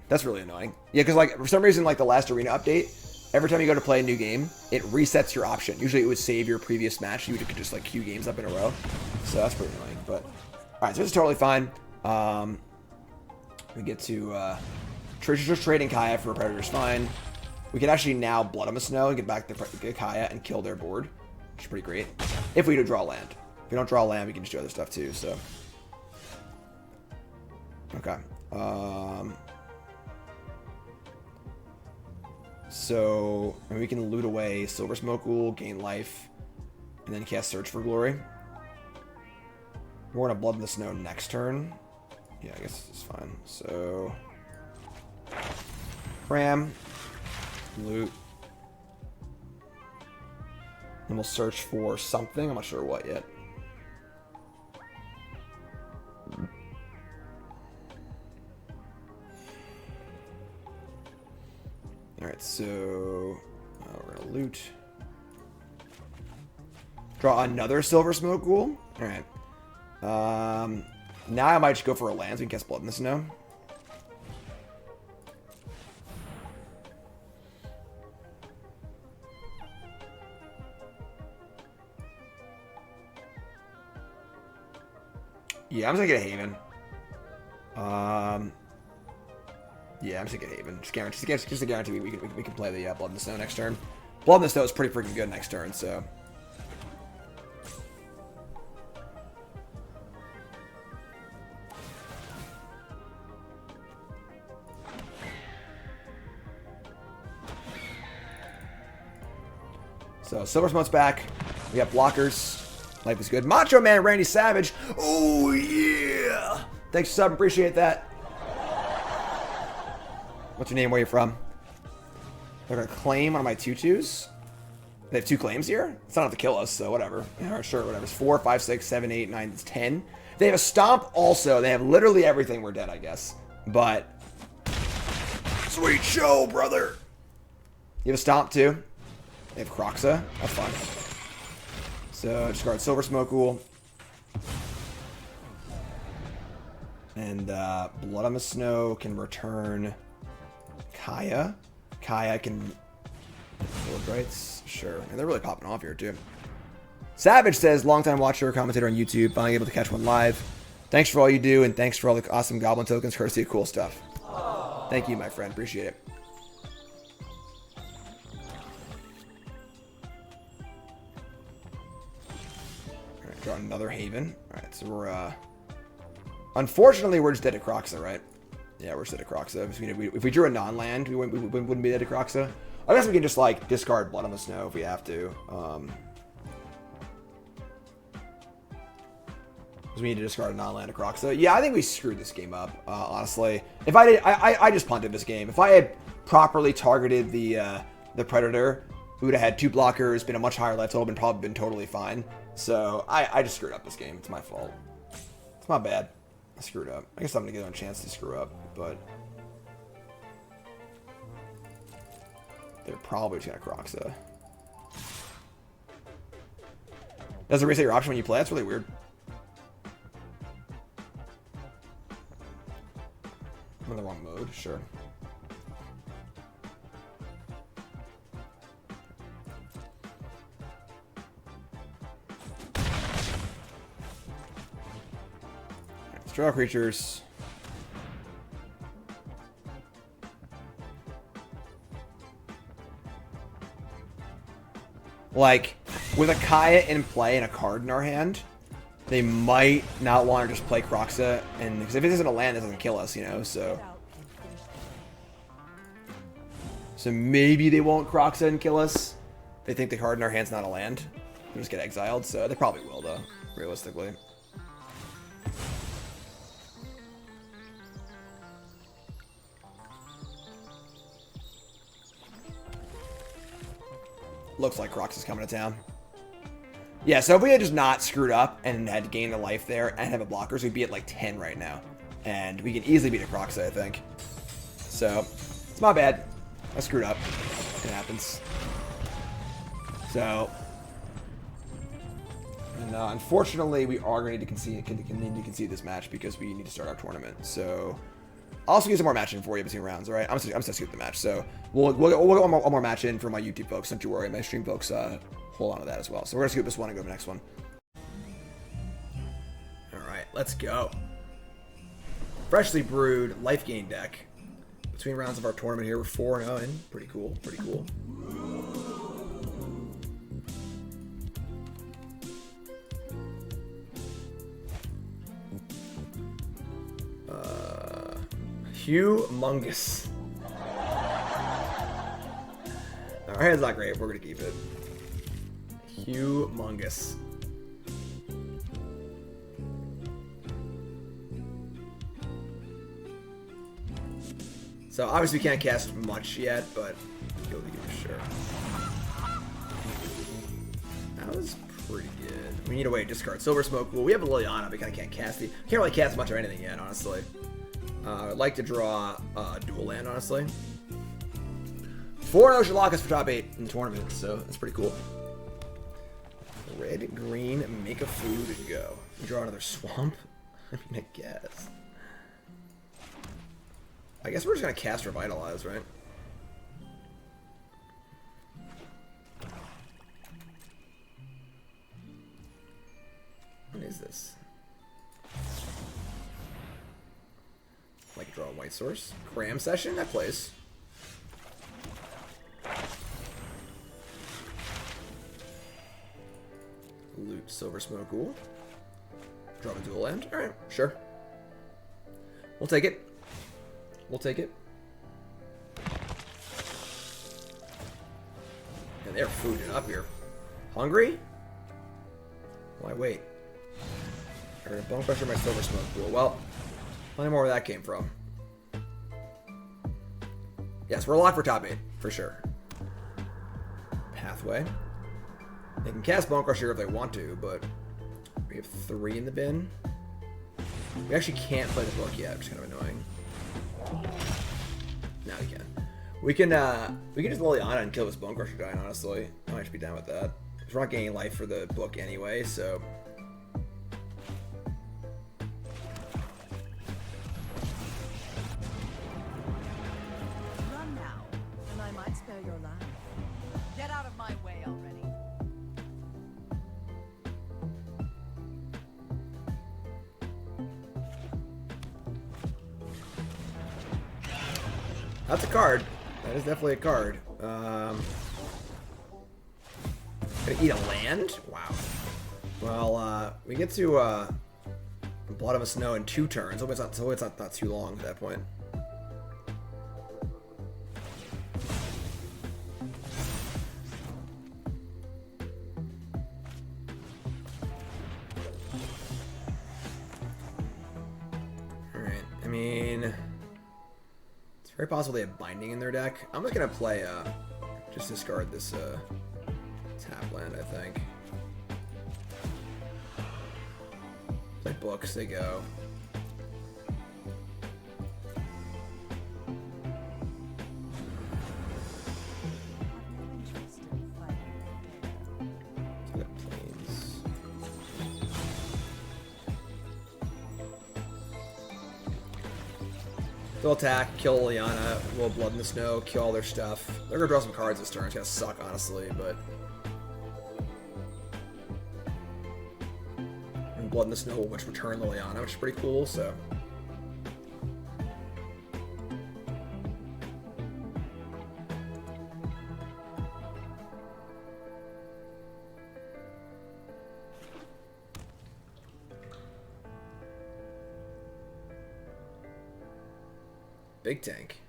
That's really annoying. Yeah, because like for some reason, like the last arena update, every time you go to play a new game, it resets your option. Usually it would save your previous match. You could just like queue games up in a row. So that's pretty annoying. But all right, so this is totally fine. We get to just trading Kaya for Predator's fine. We can actually now Blood on the Snow and get back to Kaya and kill their board, which is pretty great. If we do draw land. If we don't draw land, we can just do other stuff too. So okay. So we can loot away Silversmote Ghoul, gain life, and then cast Search for Glory. We're gonna Blood in the Snow next turn. Yeah, I guess it's fine. So Cram, loot, and we'll search for something. I'm not sure what yet. Alright, so we're going to loot. Draw another Silversmote Ghoul. Alright. Now I might just go for a land so we can cast Blood in the Snow. Yeah, I'm just going to get a Haven. Yeah, I'm just gonna get Haven. Just a guarantee we can play the Blood in the Snow next turn. Blood in the Snow is pretty freaking good next turn, so. So Silversmote's back. We got blockers. Life is good. Macho Man Randy Savage. Oh yeah! Thanks, sub. Appreciate that. What's your name? Where are you from? They're going to claim one of my 2/2s. They have 2 claims here? It's not enough to kill us, so whatever. Yeah, sure, whatever. It's 4, 5, 6, 7, 8, 9, it's 10. They have a Stomp also. They have literally everything. We're dead, I guess. But sweet show, brother. You have a Stomp, too? They have Croxa. That's fun. So, discard Silversmote Ghoul. And Blood on the Snow can return Kaya. Kaya can Gold Rights. Sure. And they're really popping off here, too. Savage says, longtime watcher, commentator on YouTube, finally able to catch one live. Thanks for all you do, and thanks for all the awesome Goblin tokens, courtesy of cool stuff. Thank you, my friend. Appreciate it. Alright, draw another Haven. Alright, so we're, unfortunately, we're just dead at Croxa, right? Yeah, we're just dead at Croxa. If we drew a non-land, we wouldn't be dead at Croxa. I guess we can just, like, discard Blood on the Snow if we have to. Because we need to discard a non-land at Croxa. Yeah, I think we screwed this game up, honestly. If I did, I just punted this game. If I had properly targeted the Predator, we would have had 2 blockers, been a much higher life total, probably been totally fine. So, I just screwed up this game. It's my fault. It's not bad. I screwed up. I guess I'm going to give them a chance to screw up, but they're probably just going to Croxa. Does it reset your option when you play? That's really weird. I'm in the wrong mode, sure. Let's draw creatures. Like, with a Kaya in play and a card in our hand, they might not want to just play Croxa, and because if it isn't a land, it doesn't kill us, you know. So maybe they won't Croxa and kill us. They think the card in our hand's not a land. We'll just get exiled. So they probably will, though, realistically. Looks like Croxa's coming to town. Yeah, so if we had just not screwed up and had to gain the life there and have a blockers, we'd be at like 10 right now. And we can easily beat a Croxa, I think. So, it's not bad. I screwed up. It happens. So, and unfortunately, we are going to need to concede this match because we need to start our tournament. So, I'll also get some more matching for you between rounds, all right? I'm just going to skip the match. So, we'll get one more match in for my YouTube folks. Don't you worry. My stream folks hold on to that as well. So, we're going to skip this one and go to the next one. All right, let's go. Freshly Brewed Life Gain deck. Between rounds of our tournament here, we're 4-0 in. Pretty cool, pretty cool. Humongous. Our hand's not great. We're gonna keep it. Humongous. So obviously we can't cast much yet, but you'll be sure. That was pretty good. We need a way to discard Silversmote Ghoul. We have a Liliana, but we kind of can't cast it. Can't really cast much of anything yet, honestly. I'd like to draw dual land, honestly. 4-0 should lock us for top 8 in the tournament, so that's pretty cool. Red, green, make a food, go. Draw another swamp? I mean, I guess. I guess we're just going to cast Revitalize, right? What is this? Like to draw a white source. Cram Session? That plays. Loot Silversmote Ghoul. Drop a dual land. Alright, sure. We'll take it. We'll take it. And they're fooding up here. Hungry? Why wait? I'm gonna bone crusher my Silversmote Ghoul. Well, plenty more where that came from. Yes, we're locked for top 8, for sure. Pathway. They can cast Bone Crusher if they want to, but we have 3 in the bin. We actually can't play the book yet, which is kind of annoying. Now we can. We can just Liliana and kill this Bone Crusher guy, honestly. I might just be down with that. Because we're not gaining life for the book anyway, so. Run now, and I might spare your life. Get out of my way already. That's a card. That is definitely a card. Gonna eat a land? Wow. Well, we get to Blood of Snow in 2 turns. Hopefully it's not too long at that point. Alright, I mean, it's very possible they have Binding in their deck. I'm just gonna play, just discard this, tap land, I think. Play books, they go. Plains. They'll attack, kill Liliana, roll Blood in the Snow, kill all their stuff. They're gonna draw some cards this turn. It's gonna suck, honestly, but. And Blood in the Snow will which return Liliana, which is pretty cool, so. Big Tank.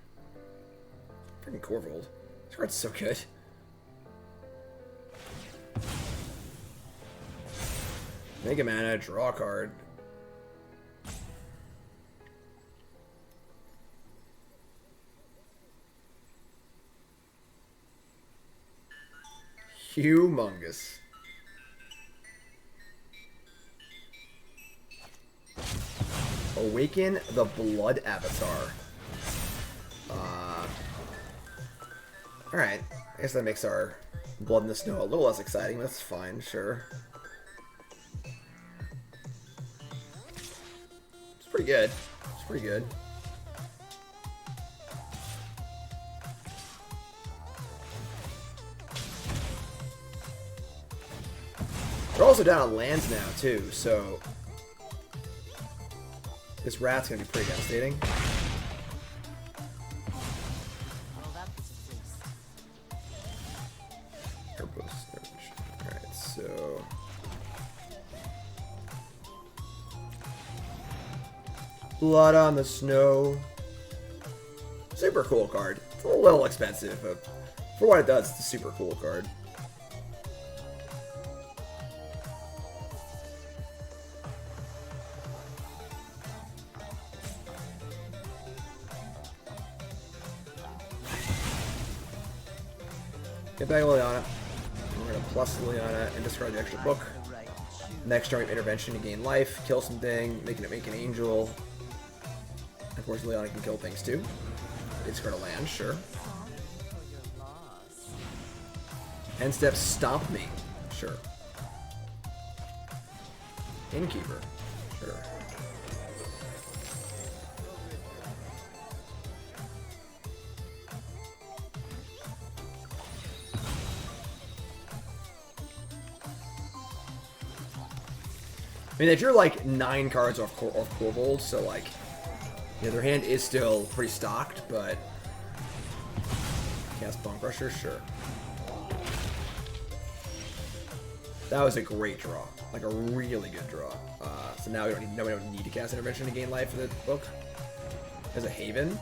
Freaking Corvold. This card's so good. Make a mana, draw a card. Humongous. Awaken the Blood Avatar. Alright. I guess that makes our Blood in the Snow a little less exciting. That's fine, sure. It's pretty good. It's pretty good. We're also down on lands now, too, so this rat's gonna be pretty devastating. Alright, so Blood on the Snow. Super cool card. It's a little expensive, but for what it does, it's a super cool card. Get back Liliana. We're going to plus Liliana and discard the extra book. Next turn, intervention to gain life, kill something, make an angel. Of course, Liliana can kill things too. Discard a land, sure. End step, stomp me, sure. Innkeeper, sure. I mean, if you're like 9 cards off Corvold, so like, yeah, their hand is still pretty stocked, but cast Bone Crusher, sure. That was a great draw, like a really good draw. So now we don't need to cast Intervention to gain life for the book. As a Haven,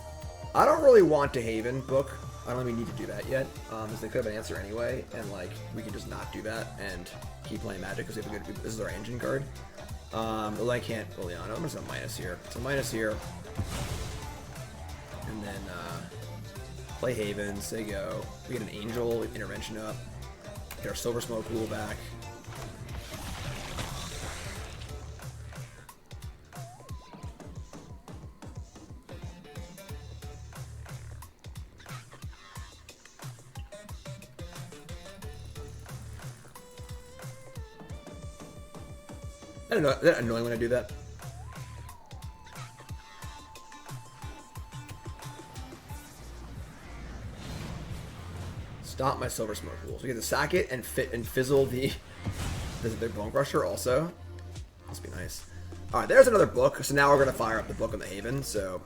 I don't really want to Haven book. I don't even need to do that yet, because they could have an answer anyway, and like we can just not do that and keep playing Magic because we have a good. This is our engine card. Well, I can't Liliana. I'm just a minus here. So minus here, and then play Haven. Say go. We get an Angel with Intervention up. Get our Silversmote Ghoul back. I don't know. Is that annoying when I do that? Stop my Silversmote Ghoul. So we get to sack it and fizzle their Bone Crusher also. Must be nice. Alright, there's another book. So now we're gonna fire up the book on the Haven, so.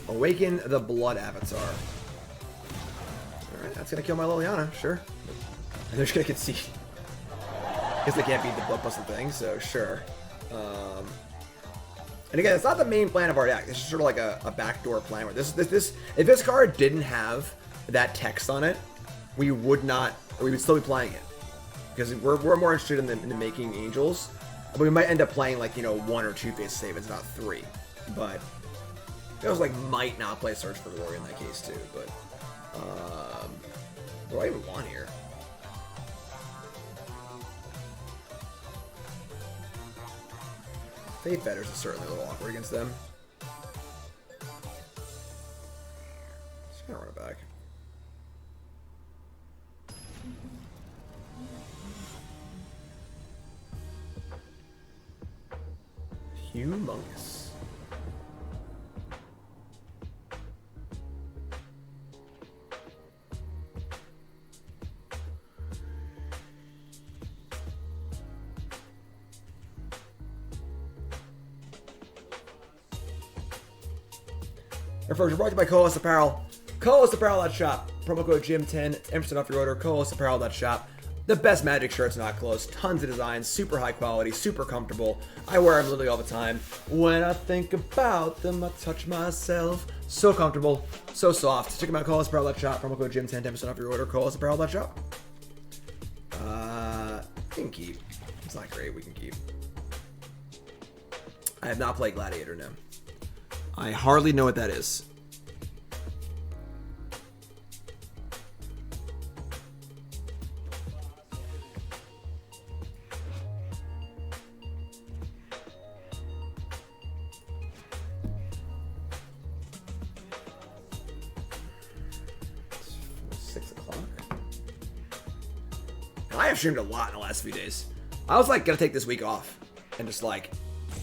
Awaken the Blood Avatar. Alright, that's gonna kill my Liliana, sure. And they're just gonna concede. Because they can't beat the blood busting thing, so sure. And again, it's not the main plan of our deck. It's just sort of like a backdoor plan. Where if this card didn't have that text on it, we would still be playing it. Because we're more interested in the making angels. But we might end up playing like, 1 or 2 Faceless Havens, not 3. But I was like, might not play Search for Glory in that case too, but what do I even want here? Fetters is certainly a little awkward against them. Just gonna run it back. Humongous. Our first brought to you by Colas Apparel. ColasApparel.shop. Promo code Jim10. 10% off your order. ColasApparel.shop. The best Magic shirts not close. Tons of designs. Super high quality. Super comfortable. I wear them literally all the time. When I think about them, I touch myself. So comfortable. So soft. Check them out. ColasApparel.shop. Promo code Jim10. 10% off your order. ColasApparel.shop. We can keep. It's not great. We can keep. I have not played Gladiator now. I hardly know what that is. live streamed a lot in the last few days. I was like gonna take this week off and just like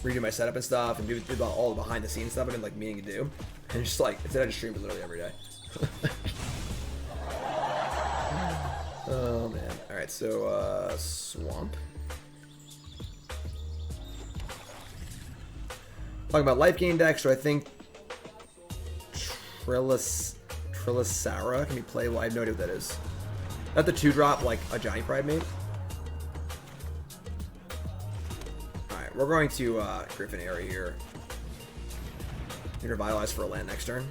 redo my setup and stuff and do all the behind the scenes stuff I've been like meaning to do. And just like instead I just streamed literally every day. Oh man. Alright, so Swamp. Talking about life gain decks, so I think Trillisara can be played. Well, I have no idea what that is. That the 2-drop like a Johnny Pride made? Alright, we're going to Griffin Aerie here. Revitalize for a land next turn.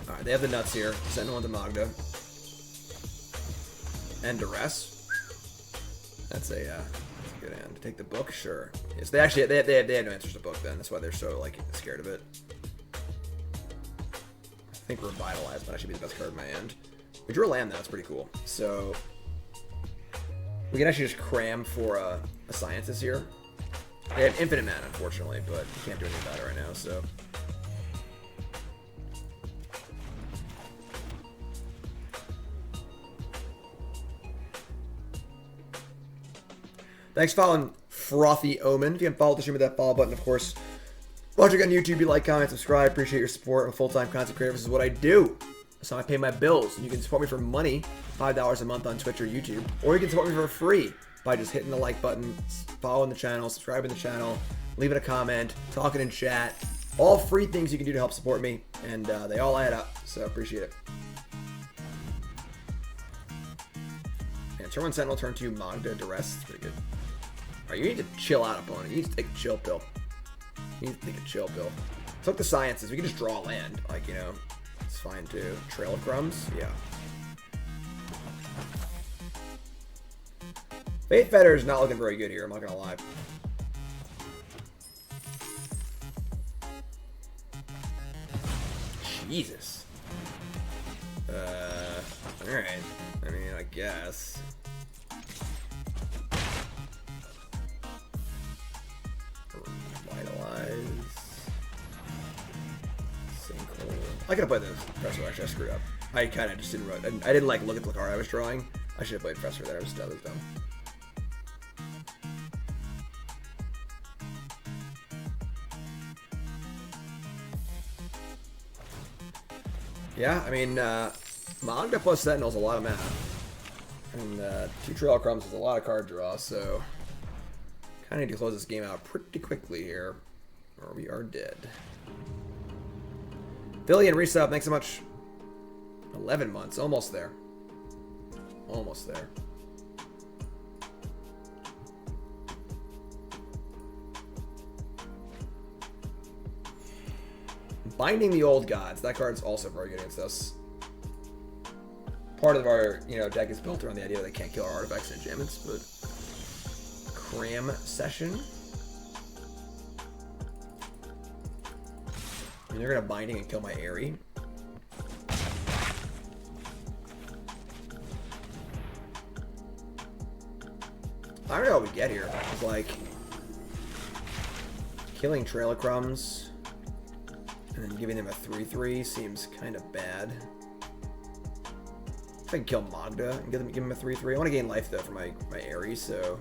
Alright, they have the nuts here. Send one to Magda. And Duress. That's a good hand. Take the book, sure. Yes, they actually they have no answers to book then. That's why they're so like scared of it. I think Revitalize might actually be the best card in my hand. We drew a land though, that's pretty cool. So we can actually just cram for a Sciences here. They have infinite mana, unfortunately, but you can't do anything about it right now, so. Thanks for following Frothy Omen. If you haven't followed the stream, hit that follow button, of course. Watching on YouTube, you like, comment, subscribe. Appreciate your support. I'm a full-time content creator. This is what I do. So I pay my bills. And you can support me for money, $5 a month on Twitch or YouTube. Or you can support me for free by just hitting the like button, following the channel, subscribing to the channel, leaving a comment, talking in chat. All free things you can do to help support me. And they all add up. So appreciate it. And turn 1 Sentinel, turn 2 Magda, Duress. It's pretty good. Alright, you need to chill out, opponent. You need to take a chill pill. You need to take a chill pill. Fuck the Sciences. We can just draw land. Like, you know, it's fine too. Trail of Crumbs? Yeah. Fate Fetters not looking very good here, I'm not gonna lie. Jesus. Alright. I mean, I guess. Revitalize. Sinkhole. I could have played the Professor, actually. I screwed up. I kind of just didn't. I didn't like look at the card I was drawing. I should have played Professor there. I was dumb. Yeah, I mean, Magda plus Sentinel is a lot of mana. And 2 Trail Crumbs is a lot of card draw, so kind of need to close this game out pretty quickly here, or we are dead. Billy and resub, thanks so much. 11 months, almost there. Almost there. Binding the Old Gods. That card's also very good against us. Part of our, deck is built around the idea that they can't kill our artifacts and enchantments, but Cram Session. And they're gonna Binding and kill my Aerie. I don't know what we get here. It's like killing Trail of Crumbs and then giving them a 3/3 seems kind of bad. If I can kill Magda and give him a 3/3. I want to gain life though for my Aerie, so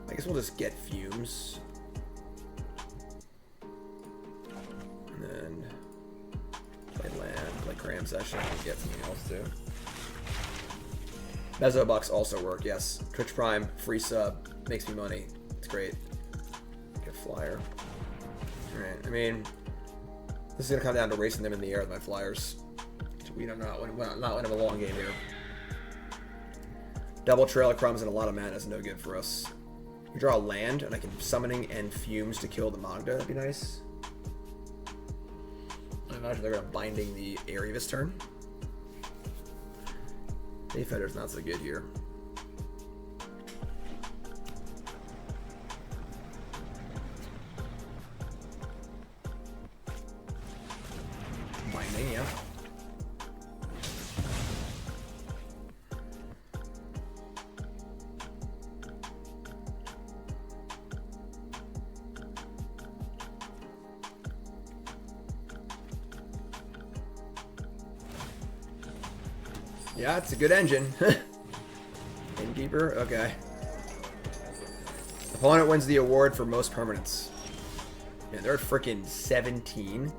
I guess we'll just get Fumes. And then play land, play Cram Session, and get something else too. Mezzo Bucks also work, yes. Twitch Prime, free sub, makes me money. It's great. Get Flyer. Alright, I mean, this is going to come down to racing them in the air with my Flyers. We don't not win a long game here. Double Trail of Crumbs and a lot of mana is no good for us. We draw a land, and I can Summoning and Fumes to kill the Magda. That'd be nice. I imagine they're going to Binding the Aerie this turn. Fetters not so good here. Binding, yeah. Yeah, it's a good engine. Innkeeper? Okay. Opponent wins the award for most permanents. Man, they're at freaking 17.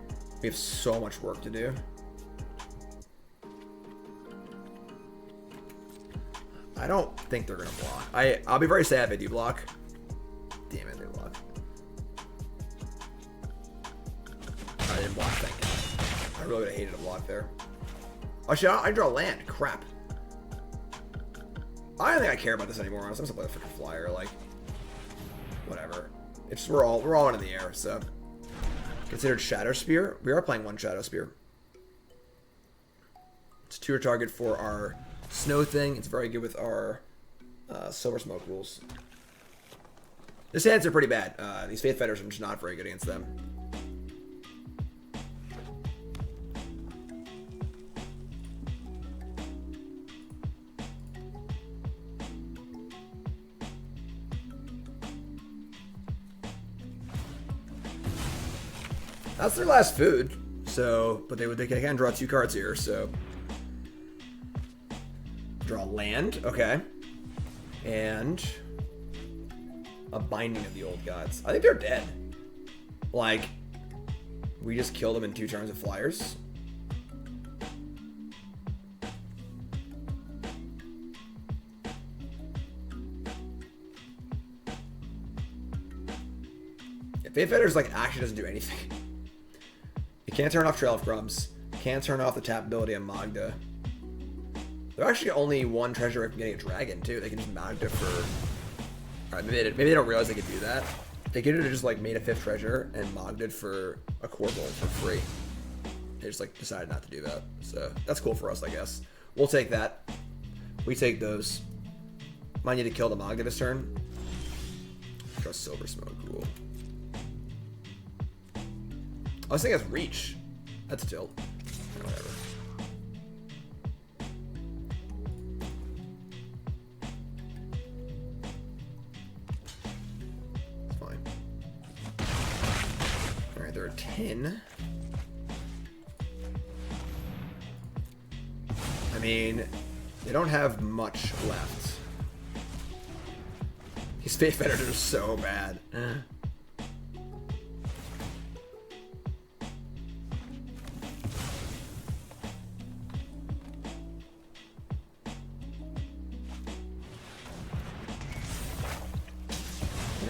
We have so much work to do. I don't think they're gonna block. I'll be very sad if they do block. Damn it, they block. I didn't block, thank you. I really would have hated a block there. Actually, I draw land. Crap. I don't think I care about this anymore. Honestly, I'm just gonna play the freaking flyer. Like, whatever. It's just we're all in the air. So considered Shadowspear. We are playing one Shadowspear. It's 2 target for our snow thing. It's very good with our Silversmote Ghouls. These hands are pretty bad. These Faith Fetters are just not very good against them. That's their last food, so they can draw 2 cards here, so draw land, okay, and a Binding of the Old Gods. I think they're dead. Like, we just killed them in 2 turns of flyers. Yeah, Faith Fetters like actually doesn't do anything. You can't turn off Trail of Crumbs. Can't turn off the tap ability on Magda. They're actually only 1 treasure away from getting a dragon, too. They can just Magda for... Alright, maybe they don't realize they could do that. They could have just, like, made a 5th treasure and Magda'd for a core bowl for free. They just, like, decided not to do that. So, that's cool for us, I guess. We'll take that. We take those. Might need to kill the Magda this turn. Trust Silversmote Ghoul. I was thinking that's Reach. That's Tilt. Whatever. It's fine. Alright, they're a 10. I mean, they don't have much left. These Faith Fetters are so bad.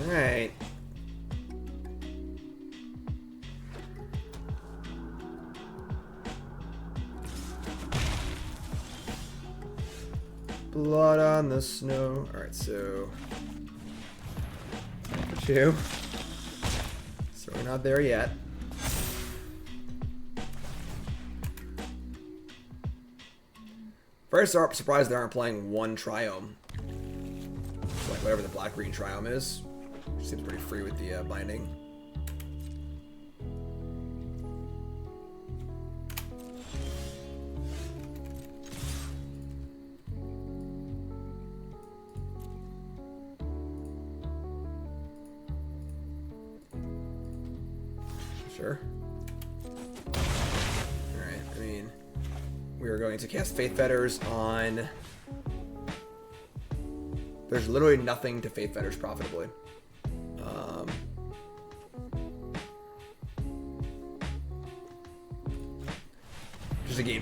Alright. Blood on the snow. Alright, so 2. So we're not there yet. Very surprised they aren't playing 1 Triome. Like whatever the black-green Triome is. Seems pretty free with the binding. Sure. Alright, I mean, we are going to cast Faith Fetters on... There's literally nothing to Faith Fetters profitably.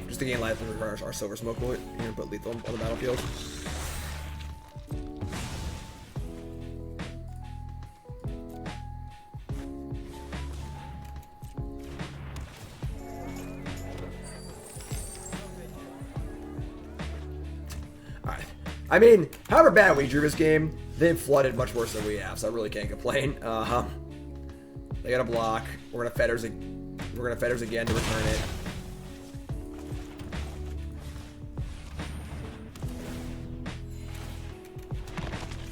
Just to gain life and requires our Silversmote Ghoul and put lethal on the battlefield. Alright. I mean, however bad we drew this game, they've flooded much worse than we have, so I really can't complain. They got a block. We're gonna Fetters again to return it.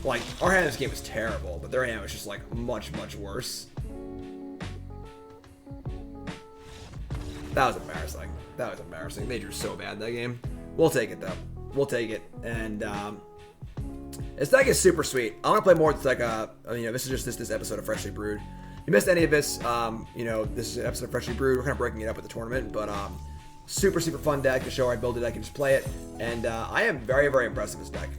Like, our hand in this game was terrible, but their hand was just, like, much, much worse. That was embarrassing. That was embarrassing. They drew so bad that game. We'll take it, though. We'll take it. And, this deck is super sweet. I want to play more with, like, this is just this episode of Freshly Brewed. If you missed any of this, this is an episode of Freshly Brewed. We're kind of breaking it up with the tournament, but, Super, super fun deck to show I build a deck and just play it. And I am very, very impressed with this deck.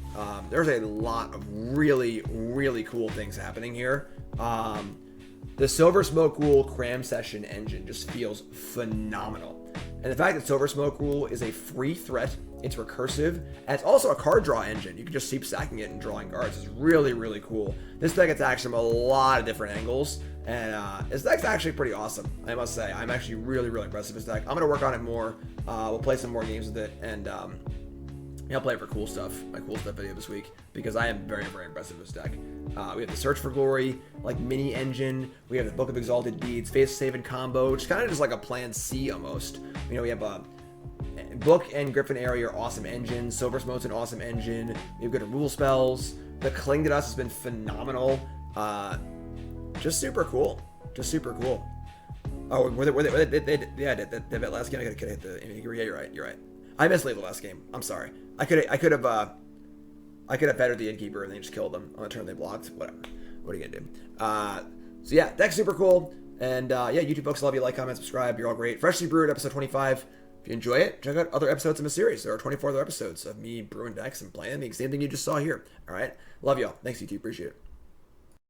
There's a lot of really, really cool things happening here. The Silversmote Ghoul Cram Session engine just feels phenomenal. And the fact that Silversmote Ghoul is a free threat, it's recursive, and it's also a card draw engine. You can just keep stacking it and drawing cards. It's really, really cool. This deck attacks from a lot of different angles, and this deck's actually pretty awesome, I must say. I'm actually really, really impressed with this deck. I'm going to work on it more. We'll play some more games with it, and I'll play it for cool stuff, my cool stuff video this week, because I am very, very impressed with this deck. We have the Search for Glory, like mini engine. We have the Book of Exalted Deeds, Faceless Haven combo, which is kind of just like a plan C almost. You know, we have a Book and Griffin Aerie are awesome engines. Silversmote's an awesome engine. We have good removal spells. The Cling to Dust has been phenomenal. Just super cool. Just super cool. Oh, yeah, that last game I could hit the. Yeah, you're right. I missed the last game. I'm sorry. I could have bettered the Innkeeper and then just killed them on the turn they blocked. Whatever. What are you gonna do? So yeah, deck's super cool. And yeah, YouTube folks, love you. Like, comment, subscribe. You're all great. Freshly Brewed, episode 25. If you enjoy it, check out other episodes in the series. There are 24 other episodes of me brewing decks and playing the same thing you just saw here. All right. Love y'all. Thanks, YouTube. Appreciate it.